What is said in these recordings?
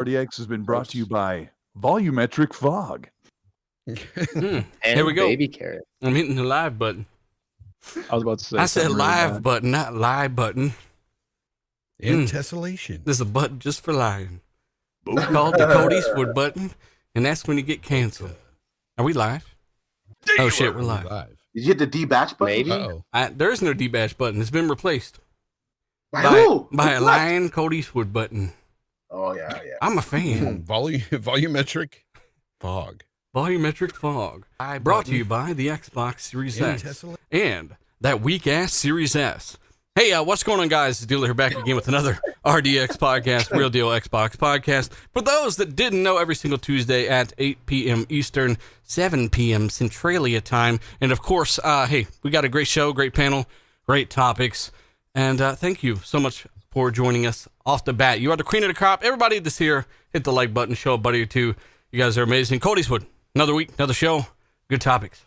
RDX has been brought to you by Volumetric Fog. And Here we go. Baby carrot. I'm hitting the live button. I was about to say. I said something really live bad. button, not live button. And tessellation. There's a button just for lying. It's called the Code Eastwood button, and that's when you get canceled. Are we live? Oh shit, we're live. Did you hit the D-batch button? Maybe. Uh-oh. There is no D-bash button. It's been replaced By who? by a What? lying Code Eastwood button. Oh, yeah. I'm a fan. Volumetric fog. Volumetric Fog. Brought to you by the Xbox Series X and that weak-ass Series S. Hey, what's going on, guys? It's Dealer here back again with another RDX podcast, Real Deal Xbox podcast. For those that didn't know, every single Tuesday at 8 p.m. Eastern, 7 p.m. Centralia time. And of course, hey, we got a great show, great panel, great topics. And thank you so much for joining us off the bat. You are the cream of the crop. Everybody that's here, hit the like button, show a buddy or two. You guys are amazing. Code Eastwood, another week, another show, good topics.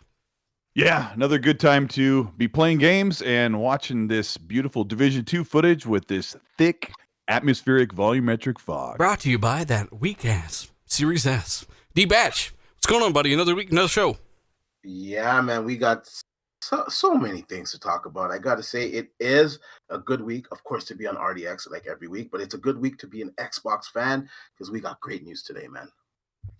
Yeah, another good time to be playing games and watching this beautiful Division 2 footage with this thick, atmospheric, volumetric fog. Brought to you by that weak-ass Series S. D-Batch, what's going on, buddy? Another week, another show. Yeah, man, we got so many things to talk about. I got to say, it is a good week, of course, to be on RDX like every week, but it's a good week to be an Xbox fan because we got great news today, man.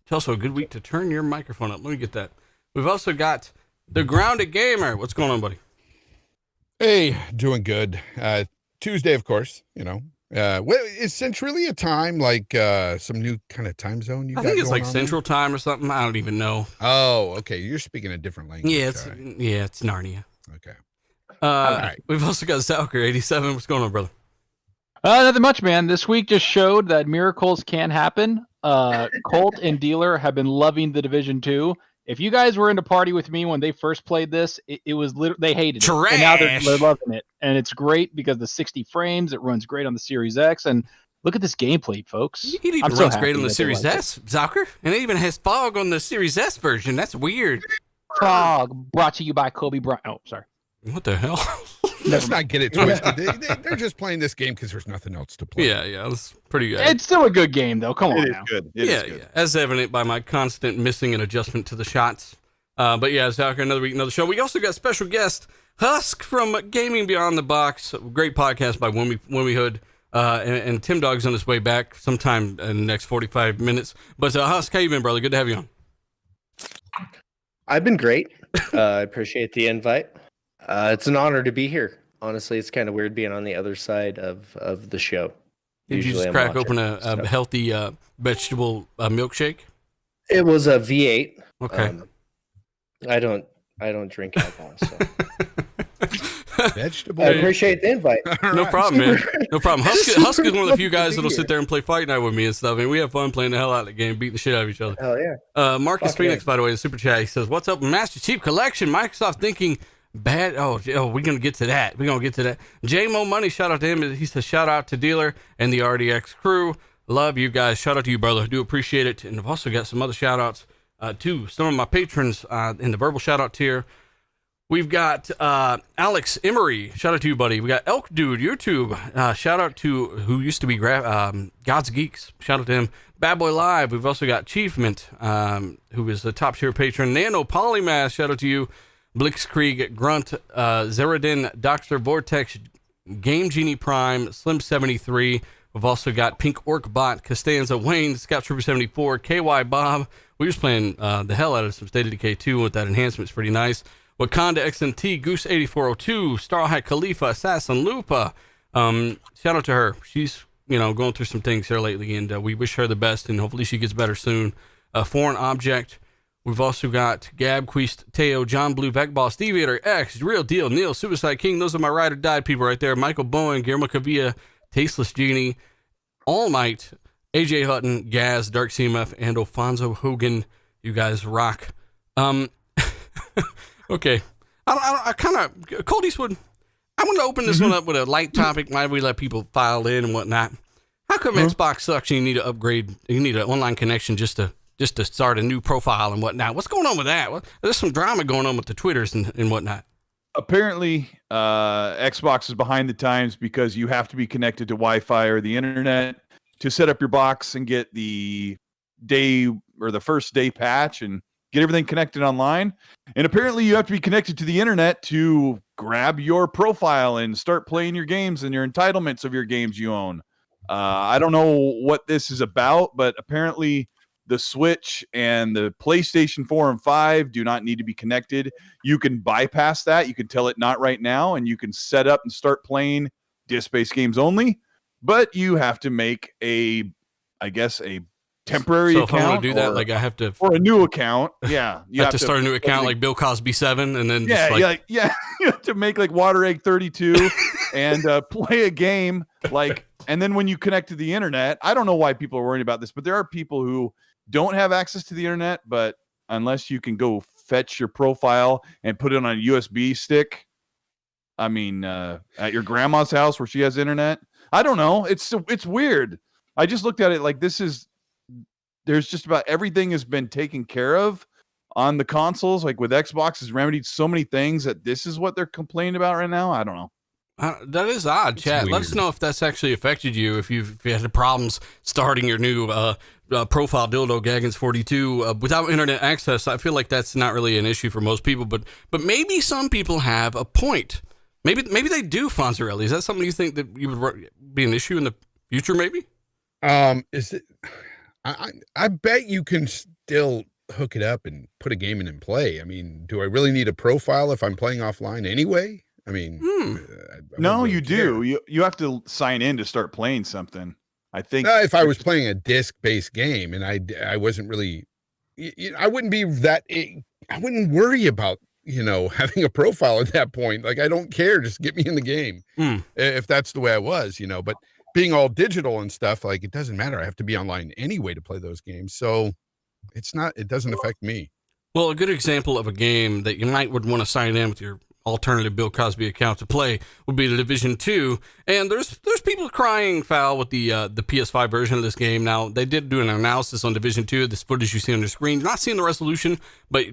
It's also a good week to turn your microphone up. Let me get that. We've also got the Grounded Gamer. What's going on, buddy? Hey, doing good. Tuesday, of course, you know. Is Centralia time like some new kind of time zone you I got think it's going like on Central Time or something. I don't even know. there? Oh, okay. You're speaking a different language. Yeah, it's Narnia. Okay. Right. We've also got Zalker87. What's going on, brother? Nothing much, man. This week just showed that miracles can happen. Colt and Dealer have been loving the Division 2. If you guys were in the party with me when they first played this, it was literally, they hated it. And now they're loving it. And it's great because the 60 frames, it runs great on the Series X. And look at this gameplay, folks. It even runs great on the Series S, Zalker. And it even has fog on the Series S version. That's weird. Fog brought to you by Kobe Bryant. Oh, sorry. What the hell? Let's not get it twisted. They're just playing this game because there's nothing else to play. Yeah, that's pretty good. It's still a good game, though. Come on It is now. good. It is good. Yeah. As evident by my constant missing and adjustment to the shots. But yeah, Zalker, another week, another show. We also got special guest Husk from Gaming Beyond the Box. Great podcast by Wimmy Hood. And Tim Dog's on his way back sometime in the next 45 minutes. But Husk, how you been, brother? Good to have you on. I've been great. I appreciate the invite. It's an honor to be here. Honestly, it's kind of weird being on the other side of the show. Did you just I'm crack watching, open a healthy vegetable milkshake? It was a V8. Okay. I don't drink alcohol, so Vegetable. I appreciate the invite. No problem, man. No problem. Husk is one of the few guys that'll sit there and play Fight Night with me and stuff. And we have fun playing the hell out of the game, beating the shit out of each other. Hell yeah. Marcus Fuck Phoenix, yeah. by the way, in Super Chat, he says, "What's up, Master Chief Collection? Microsoft thinking bad." Oh, we're gonna get to that. JMO Money, shout out to him. He says, "Shout out to Dealer and the RDX crew. Love you guys. Shout out to you, brother. Do appreciate it." And I've also got some other shout outs to some of my patrons in the verbal shout out tier. We've got Alex Emery. Shout out to you, buddy. We got Elk Dude, YouTube. Shout out to who used to be God's Geeks. Shout out to him. Bad Boy Live. We've also got Chiefment, who is a top tier patron. Nano Polymath. Shout out to you. Blitzkrieg, Grunt, Zeradin, Dr. Vortex, Game Genie Prime, Slim 73. We've also got Pink Orc Bot, Costanza Wayne, Scout Trooper 74, KY Bob. We was playing the hell out of some State of Decay 2 with that enhancement. It's pretty nice. Wakanda XNT, Goose 8402, Starlight Khalifa, Assassin Lupa. Shout out to her. She's going through some things here lately, and we wish her the best, and hopefully she gets better soon. Foreign Object. We've also got Gab, Queest, Teo, John Blue, Vecball, Steve Eater, X, Real Deal, Neil, Suicide King. Those are my ride or die people right there. Michael Bowen, Guillermo Cavilla, Tasteless Genie, All Might, AJ Hutton, Gaz, Dark CMF, and Alfonso Hogan. You guys rock. Okay. I kind of, Cold Eastwood, I want to open this one up with a light topic. Why we let people file in and whatnot. How come Xbox sucks and you need to upgrade, you need an online connection just to start a new profile and whatnot? What's going on with that? There's some drama going on with the Twitters and whatnot. Apparently, Xbox is behind the times because you have to be connected to Wi-Fi or the internet. to set up your box and get the day or the first day patch and get everything connected online. And apparently you have to be connected to the internet to grab your profile and start playing your games and your entitlements of your games you own. I don't know what this is about, but apparently the Switch and the PlayStation 4 and 5 do not need to be connected. You can bypass that. You can tell it not right now, and you can set up and start playing disc-based games only. But you have to make a temporary So account. if I want to do that, like I have to, or a new account. Yeah, you have to start a new account, like Bill Cosby 7, and then just you have to make like Water Egg 32 and play a game like. And then when you connect to the internet, I don't know why people are worried about this, but there are people who don't have access to the internet. But unless you can go fetch your profile and put it on a USB stick, I mean, at your grandma's house where she has internet, I don't know. It's weird. I just looked at it like there's just about everything has been taken care of on the consoles. Like with Xbox has remedied so many things that this is what they're complaining about right now. I don't know. That is odd, chat. Let us know if that's actually affected you. If you had problems starting your new profile dildo Gaggins 42 without internet access. I feel like that's not really an issue for most people, but maybe some people have a point. Maybe they do, Fonzarelli. Is that something you think that you would be an issue in the future? Maybe. Is it? I bet you can still hook it up and put a game in and play. I mean, do I really need a profile if I'm playing offline anyway? I mean, I no, really you care. do. You have to sign in to start playing something. I think If I was playing a disc-based game and I wasn't really, I wouldn't be that. I wouldn't worry about having a profile at that point. Like I don't care. Just get me in the game if that's the way I was. But being all digital and stuff, like it doesn't matter. I have to be online anyway to play those games. So it doesn't affect me. Well, a good example of a game that you would want to sign in with your alternative Bill Cosby account to play would be the Division 2. And there's people crying foul with the PS5 version of this game. Now, they did do an analysis on Division 2. This footage you see on the screen, not seeing the resolution, but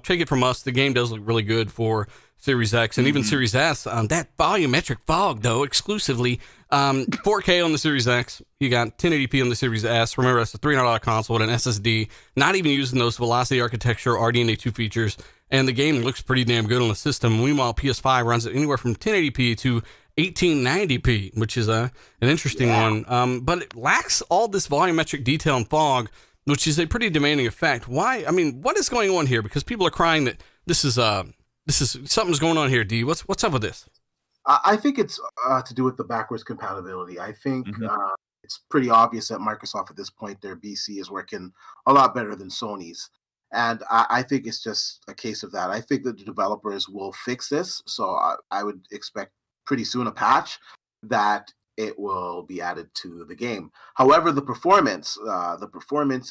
take it from us. The game does look really good for Series X and even Series S. That volumetric fog, though, exclusively 4K on the Series X. You got 1080p on the Series S. Remember, that's a $300 console with an SSD, not even using those Velocity Architecture RDNA 2 features. And the game looks pretty damn good on the system. Meanwhile, PS5 runs it anywhere from 1080p to 1890p, which is an interesting one. But it lacks all this volumetric detail and fog, which is a pretty demanding effect. Why? I mean, what is going on here? Because people are crying that this is something's going on here. D, what's up with this? I think it's to do with the backwards compatibility. I think it's pretty obvious that Microsoft at this point, their BC is working a lot better than Sony's. And I think it's just a case of that. I think that the developers will fix this. So I would expect pretty soon a patch that it will be added to the game. However, the performance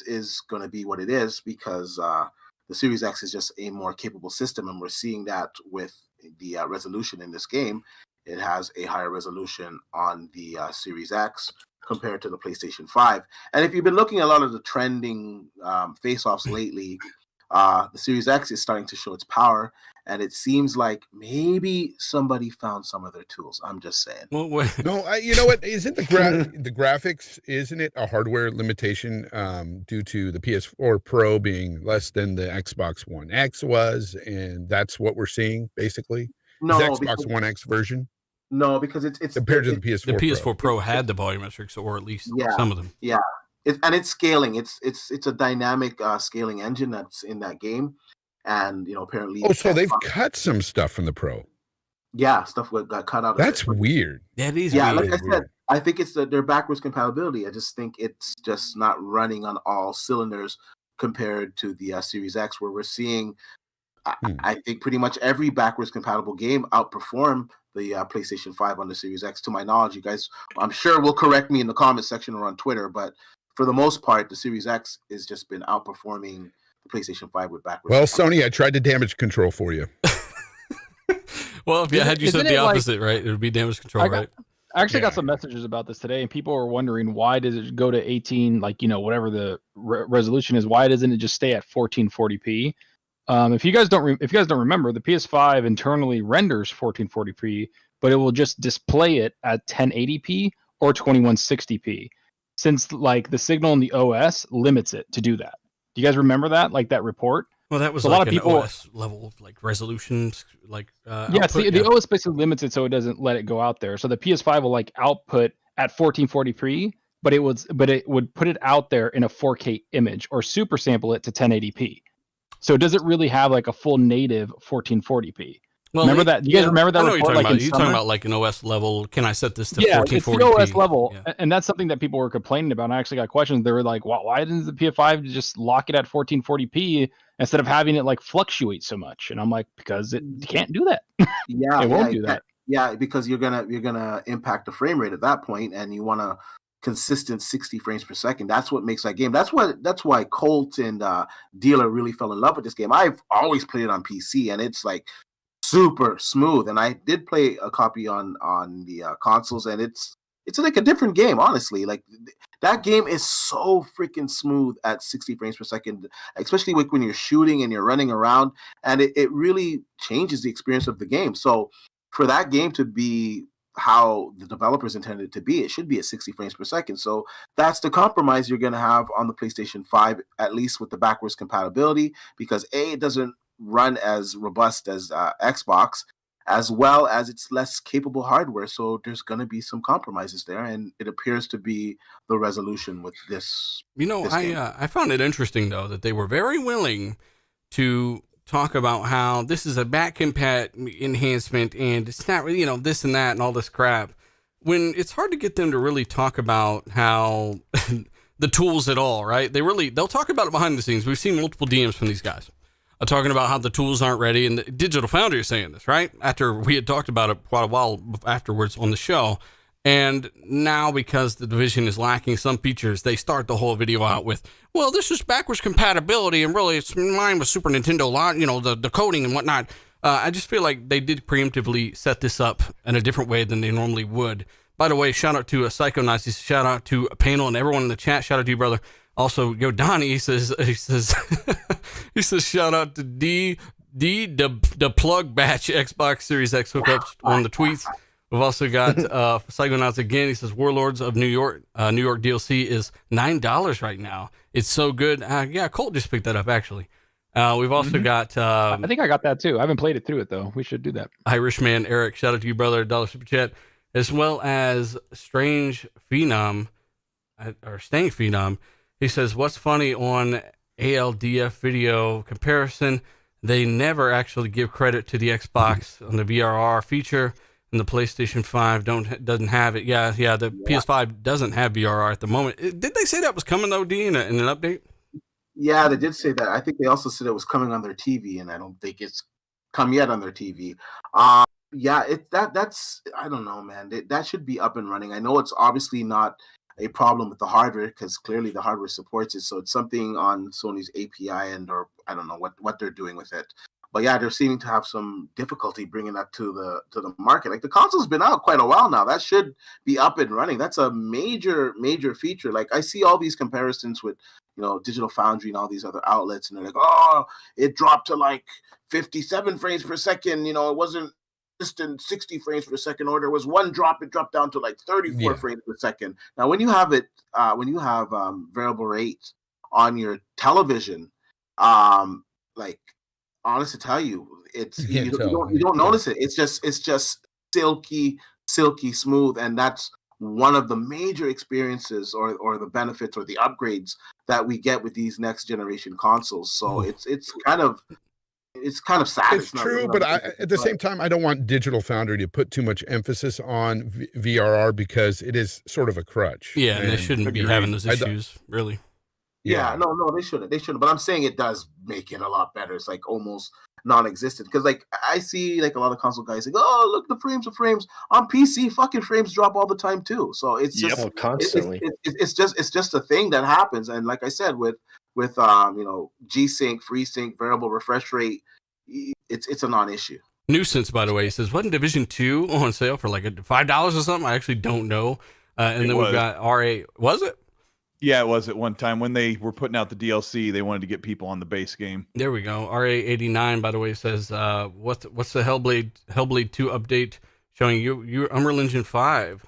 is going to be what it is because the Series X is just a more capable system. And we're seeing that with the resolution in this game. It has a higher resolution on the Series X compared to the PlayStation 5. And if you've been looking at a lot of the trending face-offs lately, the Series X is starting to show its power, and it seems like maybe somebody found some of their tools. I'm just saying. Well, No, you know what? Isn't the graphics, isn't it a hardware limitation due to the PS4 Pro being less than the Xbox One X was, and that's what we're seeing, basically? No, the Xbox One X version? No, because it's compared to the PS4 The PS4 Pro had the volumetrics, or at least some of them. Yeah, it's scaling. It's a dynamic scaling engine that's in that game, and apparently. Oh, so they've cut some stuff from the Pro. Yeah, stuff got cut out. That's weird. That is weird. weird. Like I said, I think it's their backwards compatibility. I just think it's just not running on all cylinders compared to the Series X, where we're seeing. I think pretty much every backwards compatible game outperform the PlayStation 5 on the Series X. To my knowledge, you guys, I'm sure, will correct me in the comment section or on Twitter, but for the most part, the Series X has just been outperforming the PlayStation 5 with backwards. Well, Sony, I tried to damage control for you. Well, if had you said the opposite, right, it would be damage control, right? I actually got some messages about this today, and people were wondering why does it go to 18, whatever the resolution is. Why doesn't it just stay at 1440p? If you guys don't remember, the PS5 internally renders 1440p, but it will just display it at 1080p or 2160p. since like the signal in the OS limits it to do that. Do you guys remember that? Like that report? Well, that was So like a lot of an people, OS level, like resolutions, like yeah, output, the OS basically limits it so it doesn't let it go out there. So the PS5 will like output at 1440p, but it would put it out there in a 4K image or super sample it to 1080p. So it doesn't really have like a full native 1440p. Well, remember that? You guys remember that I know report? what you're talking Like about. in You're talking summer? about like an OS level. Can I set this to Yeah, 1440p? it's the OS level, Yeah. and that's something that people were complaining about. And I actually got questions. They were like, "Well, why didn't the PS5 just lock it at 1440p instead of having it like fluctuate so much?" And I'm like, because it can't do that. Yeah, It won't yeah, do that. yeah, because you're gonna impact the frame rate at that point, and you want a consistent 60 frames per second. That's what makes that game. That's why Colt and Dealer really fell in love with this game. I've always played it on PC, and it's like super smooth. And I did play a copy on the consoles, and it's like a different game, honestly. Like that game is so freaking smooth at 60 frames per second, especially when you're shooting and you're running around, and it really changes the experience of the game. So for that game to be how the developers intended it to be, it should be at 60 frames per second. So that's the compromise you're going to have on the PlayStation 5, at least with the backwards compatibility, because it doesn't run as robust as Xbox, as well as it's less capable hardware. So there's going to be some compromises there, and it appears to be the resolution with this. I found it interesting though that they were very willing to talk about how this is a back compat enhancement and it's not really, this and that and all this crap, when it's hard to get them to really talk about how the tools at all, right? They'll talk about it behind the scenes. We've seen multiple DMs from these guys talking about how the tools aren't ready, and the Digital Foundry is saying this, right? After we had talked about it quite a while afterwards on the show. And now, because the division is lacking some features, they start the whole video out with, well, this is backwards compatibility, and really it's in line with Super Nintendo, the coding and whatnot. I just feel like they did preemptively set this up in a different way than they normally would. By the way, shout out to Psycho Nazis, shout out to Panel and everyone in the chat. Shout out to you, brother. Also, Donnie, he says, he says, shout out to the plug batch Xbox Series X hookups on the tweets. We've also got Psychonauts again. He says Warlords of New York DLC is $9 right now. It's so good. Yeah, Colt just picked that up actually. We've also got. I think I got that too. I haven't played it through it though. We should do that. Irishman Eric, shout out to you, brother. $1 super chat, as well as Strange Phenom or Staying Phenom. He says, "What's funny on ALDF video comparison? They never actually give credit to the Xbox on the VRR feature." And the PlayStation 5 doesn't have it. Yeah. The PS5 doesn't have VRR at the moment. Did they say that was coming though, D, in an update? Yeah, they did say that. I think they also said it was coming on their TV, and I don't think it's come yet on their TV. Yeah, that's I don't know, man. That should be up and running. I know it's obviously not a problem with the hardware because clearly the hardware supports it. So it's something on Sony's API or I don't know what they're doing with it. But yeah, they're seeming to have some difficulty bringing that to the market. Like the console's been out quite a while now. That should be up and running. That's a major feature. Like I see all these comparisons with Digital Foundry and all these other outlets, and they're like, oh, it dropped to like 57 frames per second. It wasn't just in 60 frames per second, or there was one drop. It dropped down to like 34 frames per second. Now, when you have variable rates on your television, like. Honest to tell you, you don't notice it. It's just silky smooth, and that's one of the major experiences or the benefits or the upgrades that we get with these next generation consoles. So it's kind of sad. It's true, but at the same time, I don't want Digital Foundry to put too much emphasis on VRR because it is sort of a crutch. Yeah, and they shouldn't be having those issues, really. Yeah, no, they shouldn't. But I'm saying it does make it a lot better. It's like almost non-existent because like I see like a lot of console guys like, oh, look, the frames on PC. Fucking frames drop all the time too. So it's just constantly. It's just a thing that happens. And like I said, with G-Sync, FreeSync, variable refresh rate, it's a non-issue. Nuisance, by the way, he says, wasn't Division 2 on sale for like $5 or something? I actually don't know. And then we've got RA. Was it? Yeah, it was at one time when they were putting out the DLC. They wanted to get people on the base game. There we go. RA89, by the way, says, what's the Hellblade 2 update showing you Unreal Engine 5?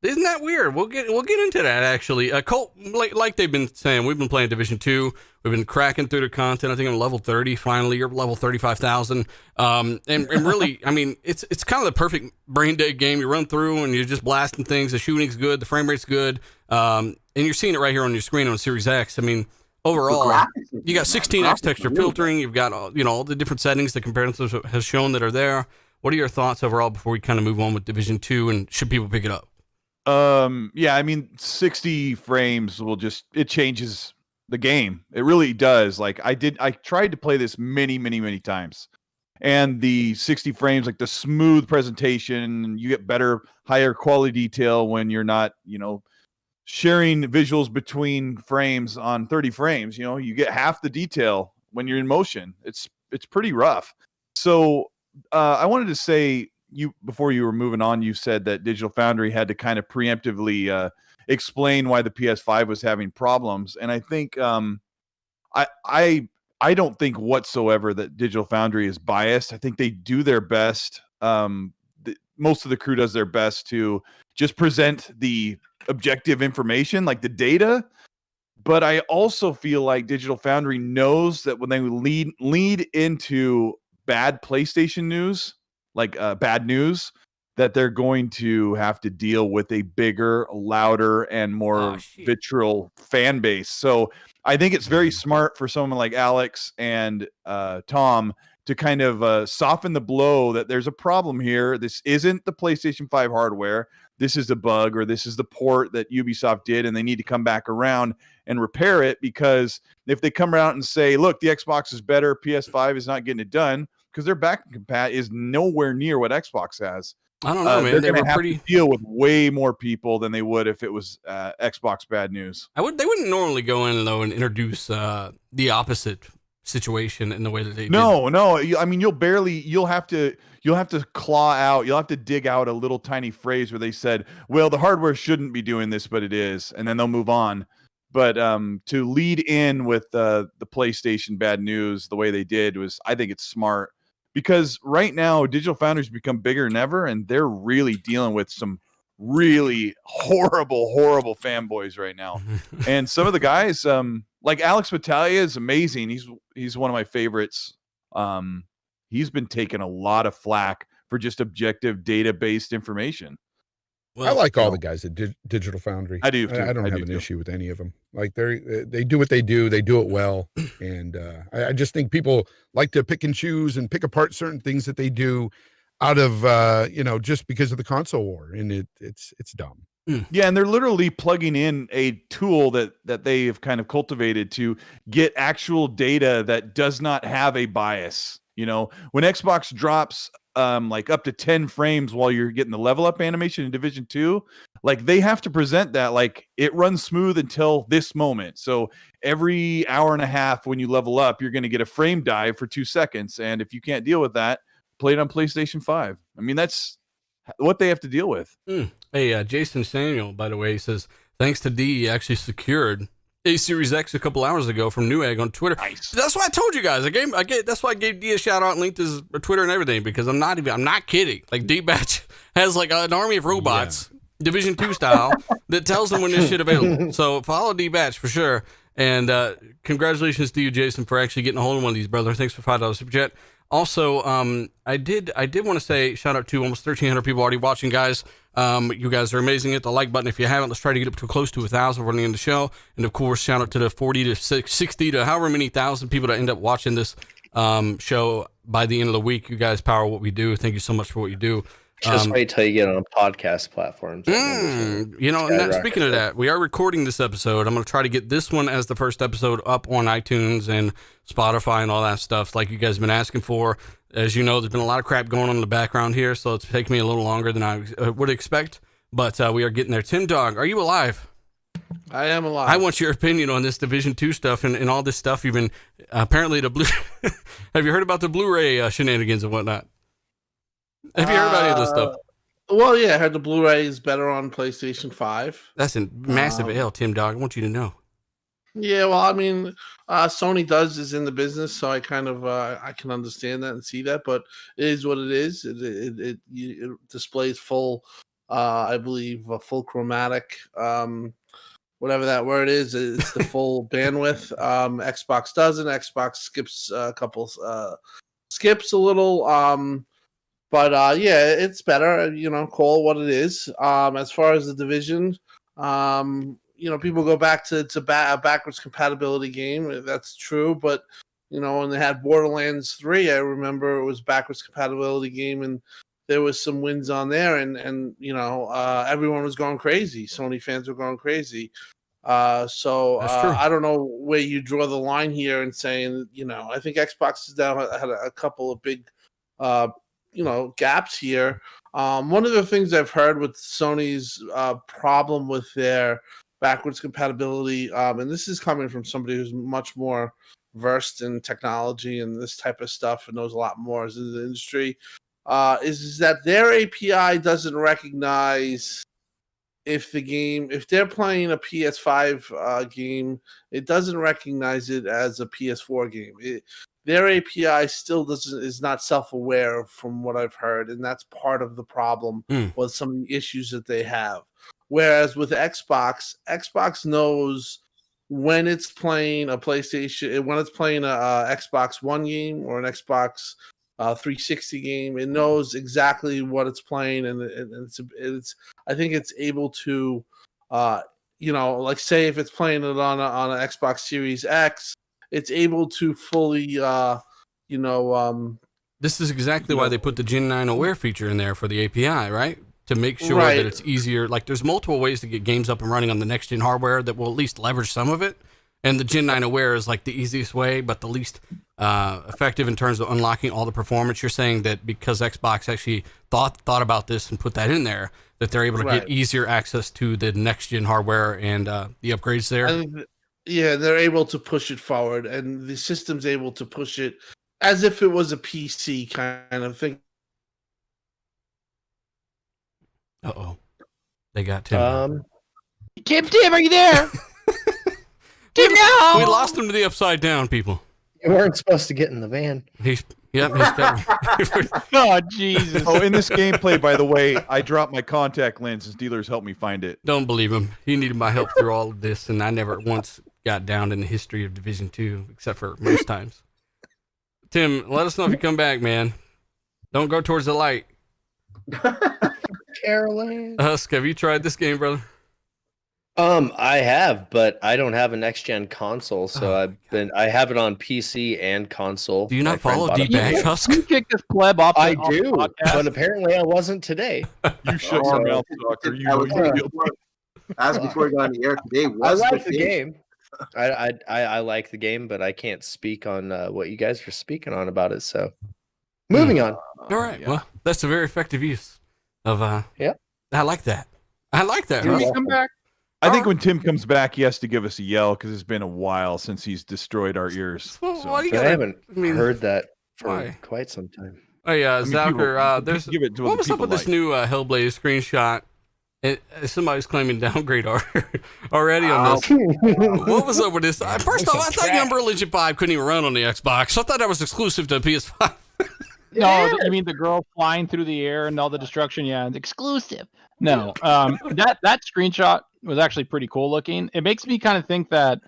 Isn't that weird? We'll get into that actually. Colt, like they've been saying, we've been playing Division 2. We've been cracking through the content. I think I'm level 30 finally. You're level 35,000. And really, I mean, it's kind of the perfect brain dead game. You run through and you're just blasting things. The shooting's good. The frame rate's good. And you're seeing it right here on your screen on Series X. I mean, overall, you got 16x texture filtering. You've got all the different settings that Comparisons has shown that are there. What are your thoughts overall before we kind of move on with Division 2, and should people pick it up? Yeah, I mean, 60 frames it changes the game. It really does. Like I tried to play this many times, and the 60 frames, like the smooth presentation, you get better, higher quality detail when you're not, sharing visuals between frames on 30 frames. You get half the detail when you're in motion. It's pretty rough. So I wanted to say, before you were moving on, you said that Digital Foundry had to kind of preemptively explain why the PS5 was having problems, and I think I don't think whatsoever that Digital Foundry is biased. I think they do their best. Most of the crew does their best to just present the objective information, like the data. But I also feel like Digital Foundry knows that when they lead into bad PlayStation news, like bad news, that they're going to have to deal with a bigger, louder, and more vitriol fan base. So I think it's very smart for someone like Alex and Tom to kind of soften the blow that there's a problem here. This isn't the PlayStation 5 hardware. This is a bug, or this is the port that Ubisoft did, and they need to come back around and repair it, because if they come around and say, look, the Xbox is better, PS5 is not getting it done, because their back compat is nowhere near what Xbox has. I don't know, man. They're going to have to deal with way more people than they would if it was Xbox bad news. They wouldn't normally go in, though, and introduce the opposite situation in the way that they No. I mean, you'll have to claw out, you'll have to dig out a little tiny phrase where they said, well, the hardware shouldn't be doing this, but it is. And then they'll move on. But to lead in with the PlayStation bad news the way they did I think it's smart. Because right now, Digital Foundry's become bigger than ever, and they're really dealing with some really horrible fanboys right now. And some of the guys, like Alex Battaglia is amazing. He's one of my favorites. He's been taking a lot of flack for just objective data-based information. Well, I like all the guys at Digital Foundry. I do too. I don't have an issue with any of them. Like they do what they do. They do it well, and I just think people like to pick and choose and pick apart certain things that they do out of just because of the console war, and it's dumb. Yeah, and they're literally plugging in a tool that they have kind of cultivated to get actual data that does not have a bias. When Xbox drops like up to 10 frames while you're getting the level up animation in Division 2, like they have to present that like it runs smooth until this moment. So every hour and a half when you level up, you're going to get a frame dive for 2 seconds. And if you can't deal with that, play it on PlayStation 5. I mean, that's what they have to deal with. Hey, Jason Samuel, by the way, he says, thanks to D, he actually secured a Series X a couple hours ago from Newegg on Twitter. Nice. That's why I told you guys. That's why I gave D a shout out and linked his Twitter and everything, because I'm not kidding. Like D-Batch has like an army of robots, Division 2 style, that tells them when this shit available. So follow D-Batch for sure. And congratulations to you, Jason, for actually getting a hold of one of these, brother. Thanks for $5 super chat. Also, I did want to say shout out to almost 1,300 people already watching, guys. You guys are amazing. Hit the like button if you haven't. Let's try to get up to close to 1,000 running in the show. And of course, shout out to the 40 to 60 to however many thousand people that end up watching this show by the end of the week. You guys power what we do. Thank you so much for what you do. Just wait till you get on podcast platforms. Speaking of that, we are recording this episode. I'm going to try to get this one as the first episode up on iTunes and Spotify and all that stuff like you guys have been asking for. As you know, there's been a lot of crap going on in the background here, so it's taken me a little longer than I would expect. But we are getting there. Tim Dog, are you alive? I am alive. I want your opinion on this Division 2 stuff and all this stuff. You've been apparently the blue. Have you heard about the Blu-ray shenanigans and whatnot? Have you heard about any of this stuff? Well, yeah, I heard the Blu-ray is better on PlayStation 5. That's a massive L, Tim Dog. I want you to know. Yeah, well, I mean, Sony is in the business, so I kind of I can understand that and see that, but it is what it is. It displays full I believe a full chromatic, whatever that word is. It's the full bandwidth. Xbox doesn't. Xbox skips a couple, skips a little. But yeah, it's better. Call it what it is. As far as the Division, people go back to a backwards compatibility game. That's true, but when they had Borderlands 3, I remember it was backwards compatibility game, and there was some wins on there, and everyone was going crazy. Sony fans were going crazy. So I don't know where you draw the line here and saying, I think Xbox has now had a couple of big, gaps here. One of the things I've heard with Sony's problem with their backwards compatibility, and this is coming from somebody who's much more versed in technology and this type of stuff and knows a lot more as in the industry, is that their API doesn't recognize if they're playing a PS5 game, it doesn't recognize it as a PS4 game. Their API still is not self-aware from what I've heard, and that's part of the problem with some of the issues that they have. Whereas with Xbox knows when it's playing a PlayStation, when it's playing a Xbox One game or an Xbox 360 game, it knows exactly what it's playing, and it's I think it's able to, like say if it's playing it on an Xbox Series X, it's able to fully, This is exactly why they put the Gen 9 Aware feature in there for the API, right? To make sure that it's easier. Like, there's multiple ways to get games up and running on the next-gen hardware that will at least leverage some of it. And the Gen 9 Aware is like the easiest way, but the least effective in terms of unlocking all the performance. You're saying that because Xbox actually thought about this and put that in there, that they're able to get easier access to the next-gen hardware and the upgrades there? Yeah, they're able to push it forward, and the system's able to push it as if it was a PC kind of thing. Uh-oh. They got Tim. Tim, are you there? Tim, no! We lost him to the upside down, people. You weren't supposed to get in the van. He's definitely. Oh, Jesus. Oh, in this gameplay, by the way, I dropped my contact lens and dealers helped me find it. Don't believe him. He needed my help through all of this, and I never once got down in the history of Division 2, except for most times. Tim, let us know if you come back, man. Don't go towards the light. Caroline. Husk, have you tried this game, brother? I have, but I don't have a next gen console, so I have it on PC and console. Do you not follow D-Bag, Husk? You kick this pleb off. I do, but apparently I wasn't today. You shut your mouth, Doctor. As before we got on the air today, I like the game. I like the game, but I can't speak on what you guys were speaking on about it. So, moving on. All right. Yeah. Well, that's a very effective use of. Yeah. I like that. Can we come back? I think when Tim comes back, he has to give us a yell because it's been a while since he's destroyed our ears. Well, so. I haven't heard that for quite some time. Oh yeah, Zalker. There's what was up with this new Hellblade screenshot? Somebody's claiming downgrade already on this. What was up with this? First off, I thought Unreal Engine 5 couldn't even run on the Xbox. I thought that was exclusive to PS5. No, you mean the girl flying through the air and all the destruction? Yeah, it's exclusive. No, that screenshot was actually pretty cool looking. It makes me kind of think that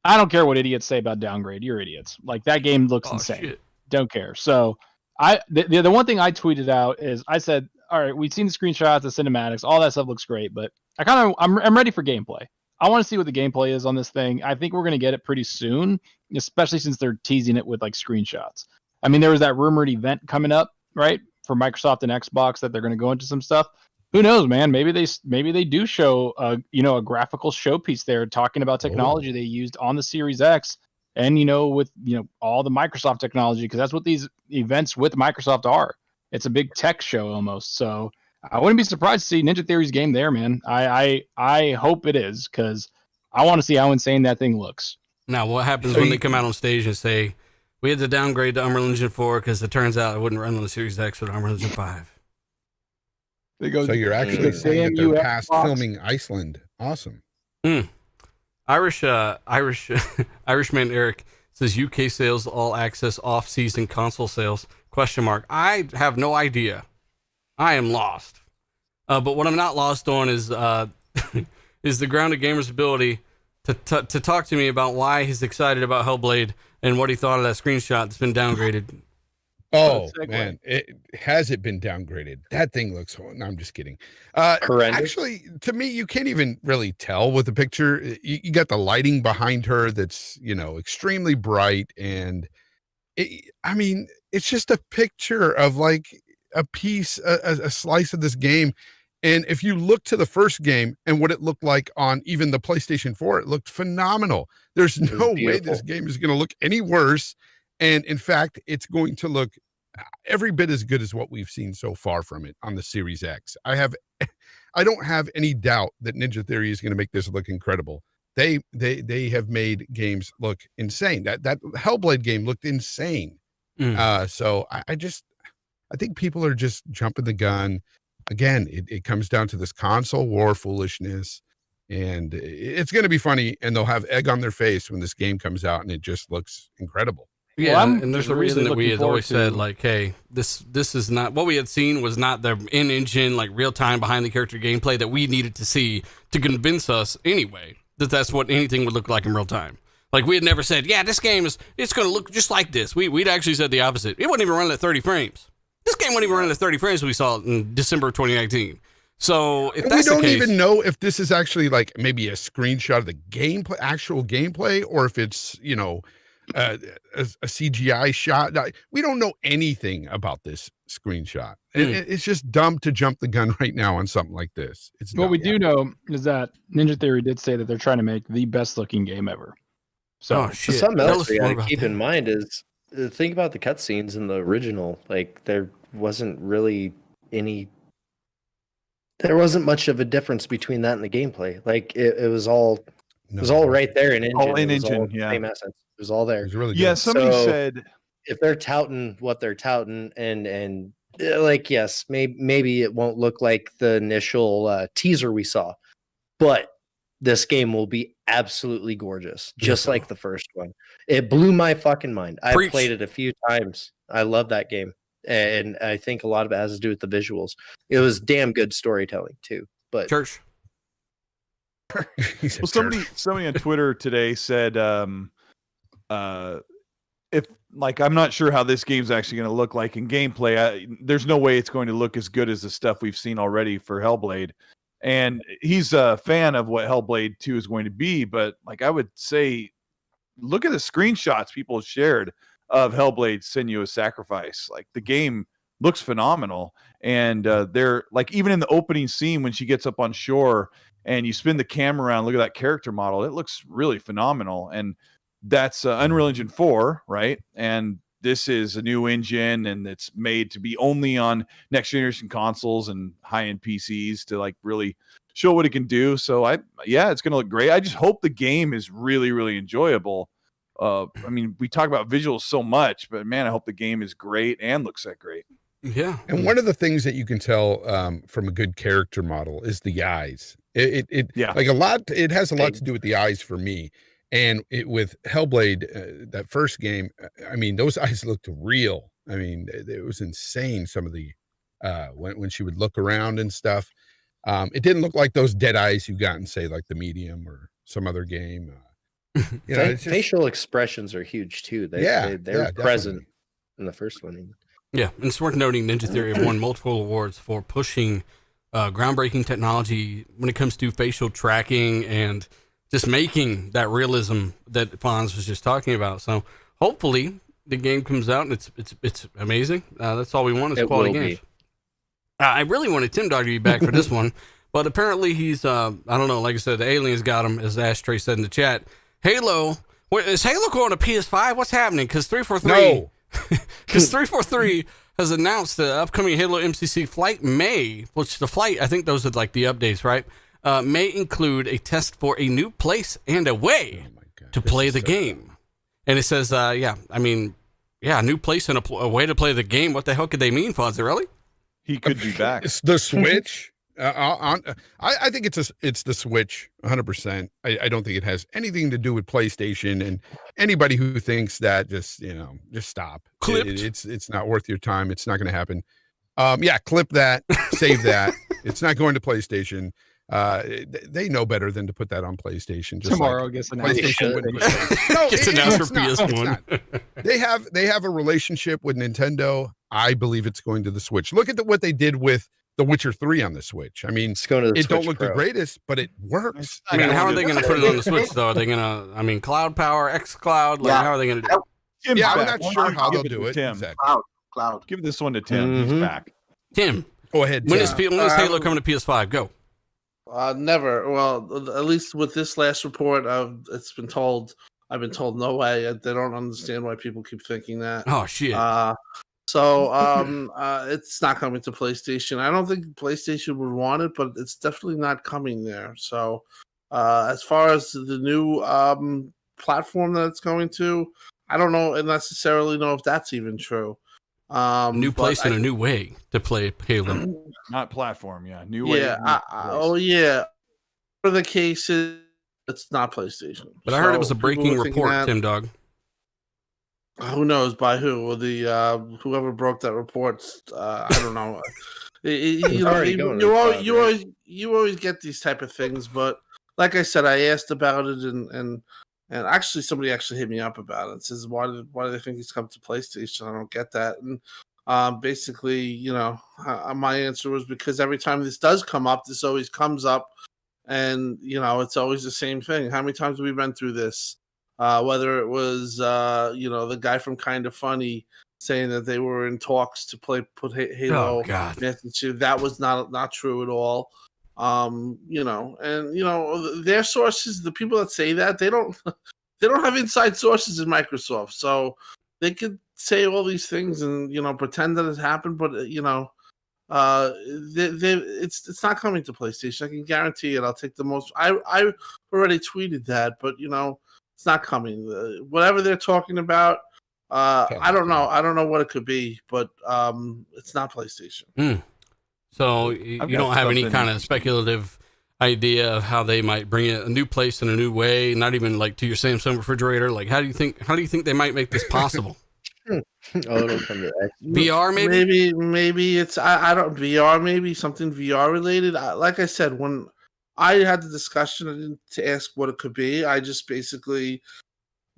I don't care what idiots say about downgrade. You're idiots. Like, that game looks insane. Shit. Don't care. So the one thing I tweeted out is I said, all right, we've seen the screenshots, the cinematics, all that stuff looks great, but I'm ready for gameplay. I want to see what the gameplay is on this thing. I think we're going to get it pretty soon, especially since they're teasing it with like screenshots. I mean, there was that rumored event coming up, right, for Microsoft and Xbox that they're going to go into some stuff. Who knows, man? Maybe they do show a graphical showpiece there talking about technology they used on the Series X, and with all the Microsoft technology, because that's what these events with Microsoft are. It's a big tech show almost. So I wouldn't be surprised to see Ninja Theory's game there, man. I hope it is, because I want to see how insane that thing looks. Now, what happens when they come out on stage and say, we had to downgrade to Unreal Engine 4 because it turns out it wouldn't run on the Series X with Unreal Engine 5? So you're actually saying that they're past filming Iceland. Awesome. Irishman Eric says UK sales all access off-season console sales ? I have no idea. I am lost. But what I'm not lost on is is the Grounded Gamer's ability to talk to me about why he's excited about Hellblade and what he thought of that screenshot that's been downgraded. Oh man, has it been downgraded? That thing looks. No, I'm just kidding. Horrendous. Actually, to me, you can't even really tell with the picture. You got the lighting behind her that's extremely bright, and I mean, it's just a picture of like a piece, a slice of this game. And if you look to the first game and what it looked like on even the PlayStation 4, it looked phenomenal. There's no way this game is going to look any worse. And in fact, it's going to look every bit as good as what we've seen so far from it on the Series X. I don't have any doubt that Ninja Theory is going to make this look incredible. They have made games look insane. That Hellblade game looked insane. So I think people are just jumping the gun. Again, it comes down to this console war foolishness, and it's going to be funny, and they'll have egg on their face when this game comes out and it just looks incredible. Yeah, Well, and there's a reason that we had always said, like, hey, this is not what we had seen, was not the in-engine, like, real-time behind the character gameplay that we needed to see to convince us anyway that that's what anything would look like in real time. Like, we had never said, yeah, this game it's going to look just like this. We'd actually said the opposite. It wouldn't even run at 30 frames. This game wouldn't even run at 30 frames we saw in December of 2019. So if that's the case, we don't even know if this is actually like maybe a screenshot of the gameplay, actual gameplay, or if it's a CGI shot. We don't know anything about this screenshot. It's just dumb to jump the gun right now on something like this. It's what dumb. we do know is that Ninja Theory did say that they're trying to make the best looking game ever. So shit. Something else we gotta gotta keep in mind is think about the cutscenes in the original. Like there wasn't really there wasn't much of a difference between that and the gameplay. Like it was all right there in engine. All in It was engine, all yeah. same essence. It was all there. It was really good. Yeah, somebody So- said If they're touting what they're touting and like yes, maybe it won't look like the initial teaser we saw, but this game will be absolutely gorgeous, just like the first one. It blew my fucking mind. I Preach. played it a few times. I love that game, and I think a lot of it has to do with the visuals. It was damn good storytelling too. But Church. He's a well, jerk. somebody on Twitter today said if like I'm not sure how this game's actually going to look like in gameplay. There's no way it's going to look as good as the stuff we've seen already for Hellblade. And he's a fan of what Hellblade 2 is going to be, but like I would say, look at the screenshots people shared of Hellblade: Senua's Sacrifice. Like the game looks phenomenal, and they're like even in the opening scene when she gets up on shore and you spin the camera around, look at that character model. It looks really phenomenal, and that's Unreal Engine 4, right? And this is a new engine, and it's made to be only on next generation consoles and high-end PCs to like really show what it can do. So it's going to look great. I just hope the game is really, really enjoyable. I mean, we talk about visuals so much, but man, I hope the game is great and looks that great. Yeah. And one of the things that you can tell from a good character model is the eyes. It has a lot to do with the eyes for me. And with Hellblade, that first game, I mean, those eyes looked real. I mean, it was insane. Some of the when she would look around and stuff, it didn't look like those dead eyes you got in, say, like the Medium or some other game. Facial expressions are huge too. They're present in the first one. Even. Yeah, and it's worth noting Ninja Theory have won multiple awards for pushing groundbreaking technology when it comes to facial tracking and just making that realism that Fonz was just talking about. So hopefully the game comes out and it's amazing. That's all we want is quality games. I really wanted Tim Dog to be back for this one, but apparently he's I don't know. Like I said, the aliens got him, as Ashtray said in the chat. Halo, is Halo going to PS5? What's happening? Because 343 has announced the upcoming Halo MCC flight May, which the flight, I think those are like the updates, right? May include a test for a new place and a way to play the game. And it says, a new place and a way to play the game. What the hell could they mean, Fonzie? Really? He could be back. It's the Switch. I think it's the Switch 100%. I don't think it has anything to do with PlayStation, and anybody who thinks that just stop. It's not worth your time. It's not going to happen. Clip that, save that. It's not going to PlayStation. They know better than to put that on PlayStation. Just Tomorrow like gets announced. PlayStation wouldn't put that. No, Gets announced for it's not. It's PS1. not. They have a relationship with Nintendo. I believe it's going to the Switch. Look at what they did with The Witcher 3 on the Switch. I mean, It's going to the it don't Switch look Pro. the greatest, but it works. I mean, how are they going to put it on the Switch though? Are they going to? I mean, Cloud Power, XCloud. Like, Yeah. how are they going to do? Tim's Yeah, I'm back. not Why sure don't you how give they'll do to it. Tim. Exactly. Cloud. Give this one to Tim. He's Mhm. back. Tim, Go ahead. when Tim. is Halo coming to PS5? Go. Never. Well, at least with this last report, I've been told no way. They don't understand why people keep thinking that. Oh shit. It's not coming to PlayStation. I don't think PlayStation would want it, but it's definitely not coming there. So, as far as the new platform that it's going to, I don't necessarily know if that's even true. A new place and a new way to play Halo. Not platform, yeah. New way. Yeah. For the cases, it's not PlayStation. But I heard it was a people breaking were thinking report, that. Tim Dog. Who knows by who? Or the whoever broke that report. I don't know. You always get these type of things, but like I said, I asked about it, and actually somebody actually hit me up about it. It says why do they think he's come to PlayStation? I don't get that. And basically, my answer was because every time this does come up, this always comes up, and it's always the same thing. How many times have we been through this? Whether it was the guy from Kind of Funny saying that they were in talks to put Halo. Oh God, that was not true at all. Their sources, the people that say that, they don't have inside sources in Microsoft, so they could say all these things and pretend that it happened, but it's not coming to PlayStation. I can guarantee it. I'll take the most. I already tweeted that, but it's not coming. Whatever they're talking about, I don't know. I don't know what it could be, but it's not PlayStation. So you don't have any kind of speculative idea of how they might bring it a new place in a new way, not even like to your Samsung refrigerator. Like, how do you think they might make this possible? It'll come to X. VR maybe? Maybe it's I don't VR, maybe something VR related. Like I said, when I had the discussion, I didn't ask what it could be. I just basically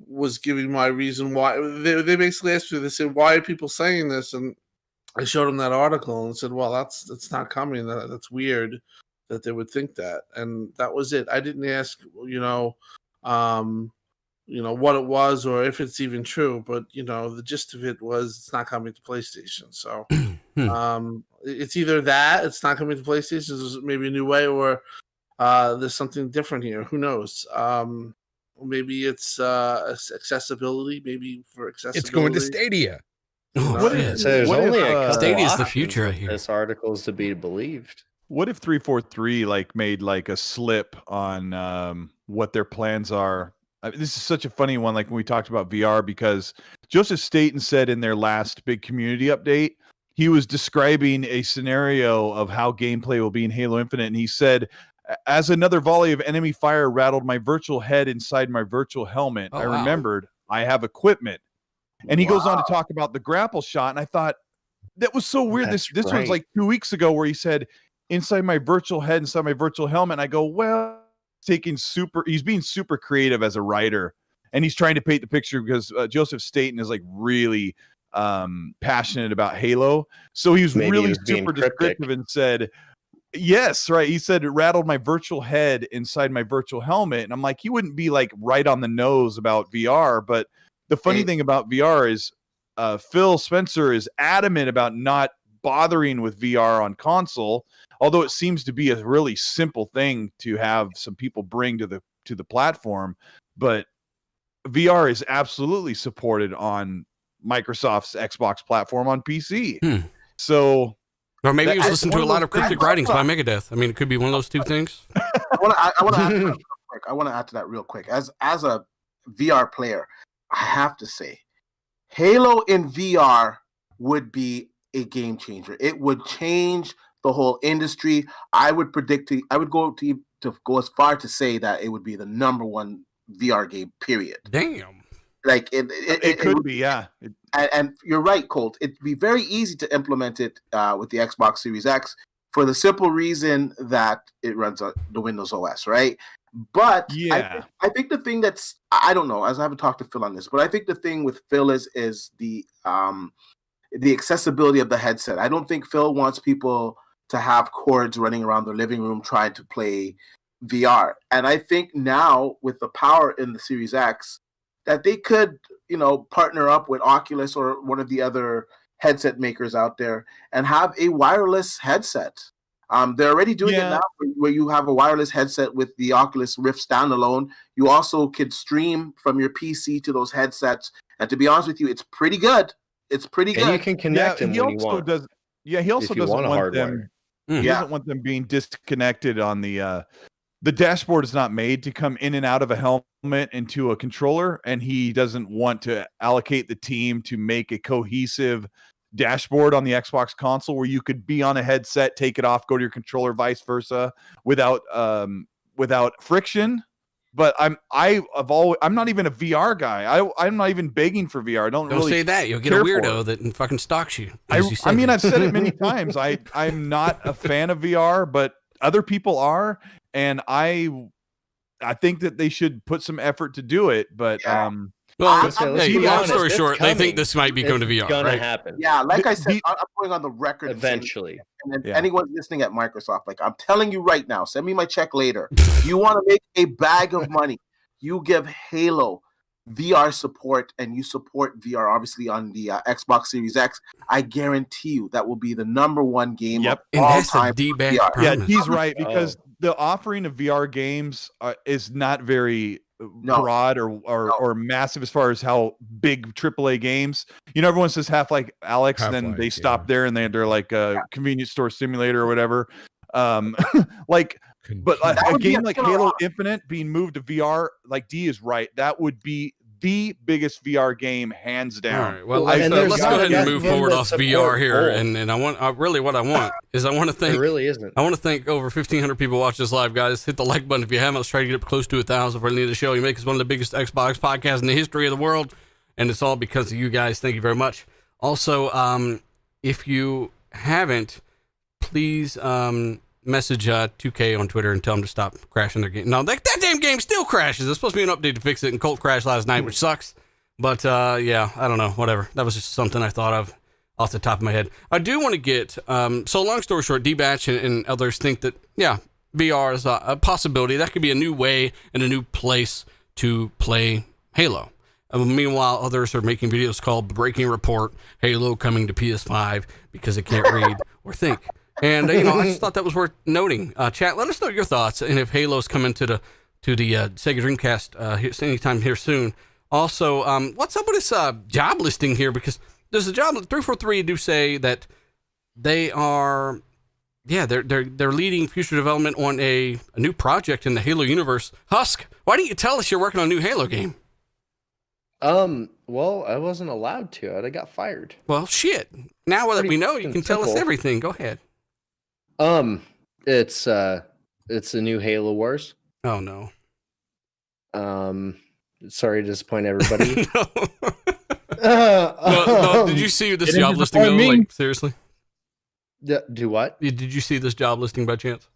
was giving my reason why. They basically asked me, they said, why are people saying this? And I showed them that article and said, well, that's not coming. That's weird that they would think that. And that was it. I didn't ask, what it was or if it's even true. But, the gist of it was it's not coming to PlayStation. So it's either that, it's not coming to PlayStation, there's maybe a new way, or there's something different here. Who knows? Maybe it's accessibility. Maybe for accessibility. It's going to Stadia. What if, So there's only a couple Stadia is the options future, I if hear. this article is to be believed. What if 343 made a slip on what their plans are? This is such a funny one, like when we talked about VR, because Joseph Staten said in their last big community update, he was describing a scenario of how gameplay will be in Halo Infinite, and he said, as another volley of enemy fire rattled my virtual head inside my virtual helmet, I remembered I have equipment. And he goes on to talk about the grapple shot, and I thought, that was so weird. This one's like 2 weeks ago where he said, inside my virtual head, inside my virtual helmet. And I go, well, he's being super creative as a writer, and he's trying to paint the picture because Joseph Staten is really passionate about Halo. So he was really super descriptive and said, yes, right. He said it rattled my virtual head inside my virtual helmet. And I'm like, he wouldn't be right on the nose about VR. But the funny thing about VR is Phil Spencer is adamant about not bothering with VR on console, although it seems to be a really simple thing to have some people bring to the platform. But VR is absolutely supported on Microsoft's Xbox platform on PC. So, or maybe he was listening to a lot of cryptic writings by Megadeth. I mean, it could be one of those two things. I want to add to that real quick. As a VR player, I have to say, Halo in VR would be a game changer. It would change the whole industry. I would go as far to say that it would be the number one VR game, period. Damn. It could be, yeah. And you're right, Colt. It'd be very easy to implement it with the Xbox Series X. for the simple reason that it runs on the Windows OS, right? But Yeah. I think the thing that's, I don't know, as I haven't talked to Phil on this, but I think the thing with Phil is the accessibility of the headset. I don't think Phil wants people to have cords running around their living room trying to play VR. And I think now with the power in the Series X, that they could, partner up with Oculus or one of the other headset makers out there and have a wireless headset. They're already doing it now where you have a wireless headset with the Oculus Rift standalone. You also could stream from your PC to those headsets. And to be honest with you, it's pretty good. It's pretty good. And you can connect them when you want. He also doesn't want them. He doesn't want them being disconnected on the dashboard is not made to come in and out of a helmet into a controller, and he doesn't want to allocate the team to make a cohesive dashboard on the Xbox console where you could be on a headset, take it off, go to your controller, vice versa, without friction. But I'm not even a VR guy. I'm not even begging for VR. Don't really say that. You'll get a weirdo that fucking stalks you. I've said it many times. I'm not a fan of VR, but other people are, and I think that they should put some effort to do it. But long honest, story short, coming. they think this might be going to VR. Gonna right? happen. Yeah, like I said, I'm going on the record Eventually. And if anyone's listening at Microsoft, like I'm telling you right now, send me my check later. You want to make a bag of money, you give Halo VR support and you support VR obviously on the Xbox Series X. I guarantee you that will be the #1 game of and all that's time. a D-bag VR. promise. Yeah, he's right, because the offering of VR games is not very broad or massive as far as how big AAA games. Everyone says Half-Life Alyx, then they stop there and they're like a convenience store simulator or whatever. But a game like Halo Infinite being moved to VR, like D is right, that would be the biggest VR game hands down. All right, well, let's go ahead and move forward off VR here. And I want what I want to thank. It really isn't. I want to thank over 1,500 people watching this live, guys. Hit the like button if you haven't. Let's try to get up close to 1,000 for the end of the show. You make us one of the biggest Xbox podcasts in the history of the world, and it's all because of you guys. Thank you very much. Also, if you haven't, please message 2K on Twitter and tell them to stop crashing their game. No, that damn game still crashes. There's supposed to be an update to fix it, and Colt crashed last night, which sucks. But yeah, I don't know, whatever. That was just something I thought of off the top of my head. I do want to get, so long story short, D-Batch and others think that, yeah, VR is a possibility. That could be a new way and a new place to play Halo. Meanwhile, others are making videos called Breaking Report, Halo coming to PS5 because it can't read or think. And I just thought that was worth noting. Chat, let us know your thoughts, and if Halo's coming to the Sega Dreamcast anytime here soon. Also, what's up with this job listing here? Because there's a job 343 do say that they are, they're leading future development on a new project in the Halo universe. Husk, why didn't you tell us you're working on a new Halo game? Well, I wasn't allowed to. I got fired. Well, shit. Now that we know, you can tell us everything. Go ahead. It's the new Halo Wars. Oh no. Sorry to disappoint everybody. No, did you see this job listing though? Like, seriously? Do what? Did you see this job listing by chance?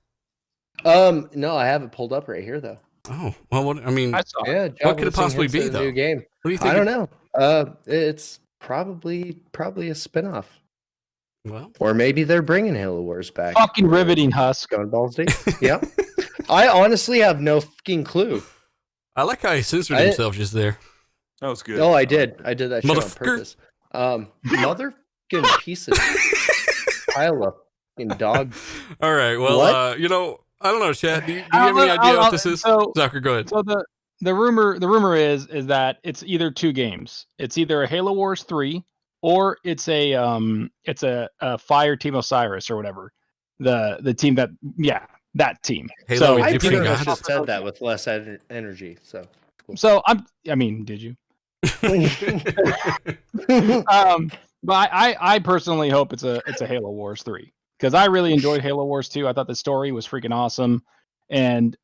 No, I have it pulled up right here though. Oh, well, what could it possibly be though? New game. What do you think? I don't know. It's probably a spinoff. Well, or maybe they're bringing Halo Wars back. Fucking riveting, Husk. Going balls deep. Yeah. I honestly have no fucking clue. I like how he censored himself just there. That was good. Oh, I did that shit on Motherfucker. purpose. Motherfucking piece of pile of fucking dog. All right. Well, What? I don't know, Chad. Do you have any idea what this is? Zucker, go ahead. So the rumor is that it's either two games. It's either a Halo Wars 3 or it's a Fire Team Osiris or whatever. The team that team. Halo So I Egyptian pretty much gods. just said that with less energy. So. So did you? But I personally hope it's a Halo Wars 3 because I really enjoyed Halo Wars 2. I thought the story was freaking awesome, and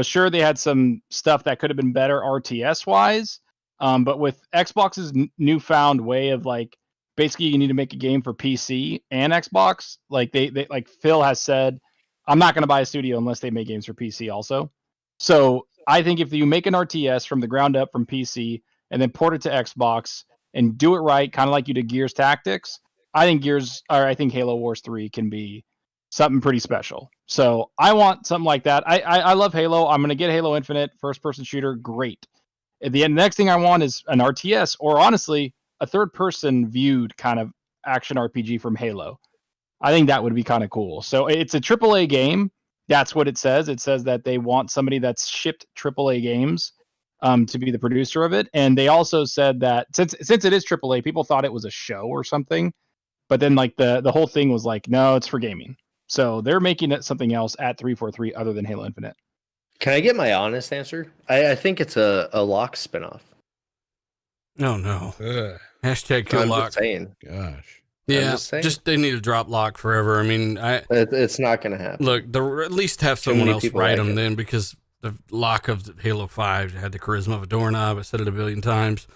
sure they had some stuff that could have been better RTS wise, but with Xbox's newfound way of like basically you need to make a game for PC and Xbox. Like they like Phil has said, I'm not going to buy a studio unless they make games for PC also. So I think if you make an RTS from the ground up from PC and then port it to Xbox and do it right, kind of like you did Gears Tactics, I think Halo Wars 3 can be something pretty special. So I want something like that. I love Halo. I'm going to get Halo Infinite, first person shooter, great. At the end, the next thing I want is an RTS, or honestly, a third person viewed kind of action RPG from Halo. I think that would be kind of cool. So it's a AAA game. That's what it says. It says that they want somebody that's shipped AAA games to be the producer of it. And they also said that since it is AAA, people thought it was a show or something. But then like the whole thing was like, no, it's for gaming. So they're making it something else at 343 other than Halo Infinite. Can I get my honest answer? I think it's a Lock spinoff. No, no. Ugh, Hashtag kill I'm Lock. just saying. gosh. Yeah, just saying. just they need to drop Lock forever. I mean, It's not going to happen. look, at least have Too someone many else people write like them it. then, because the Lock of Halo 5 had the charisma of a doorknob. I said it a billion times.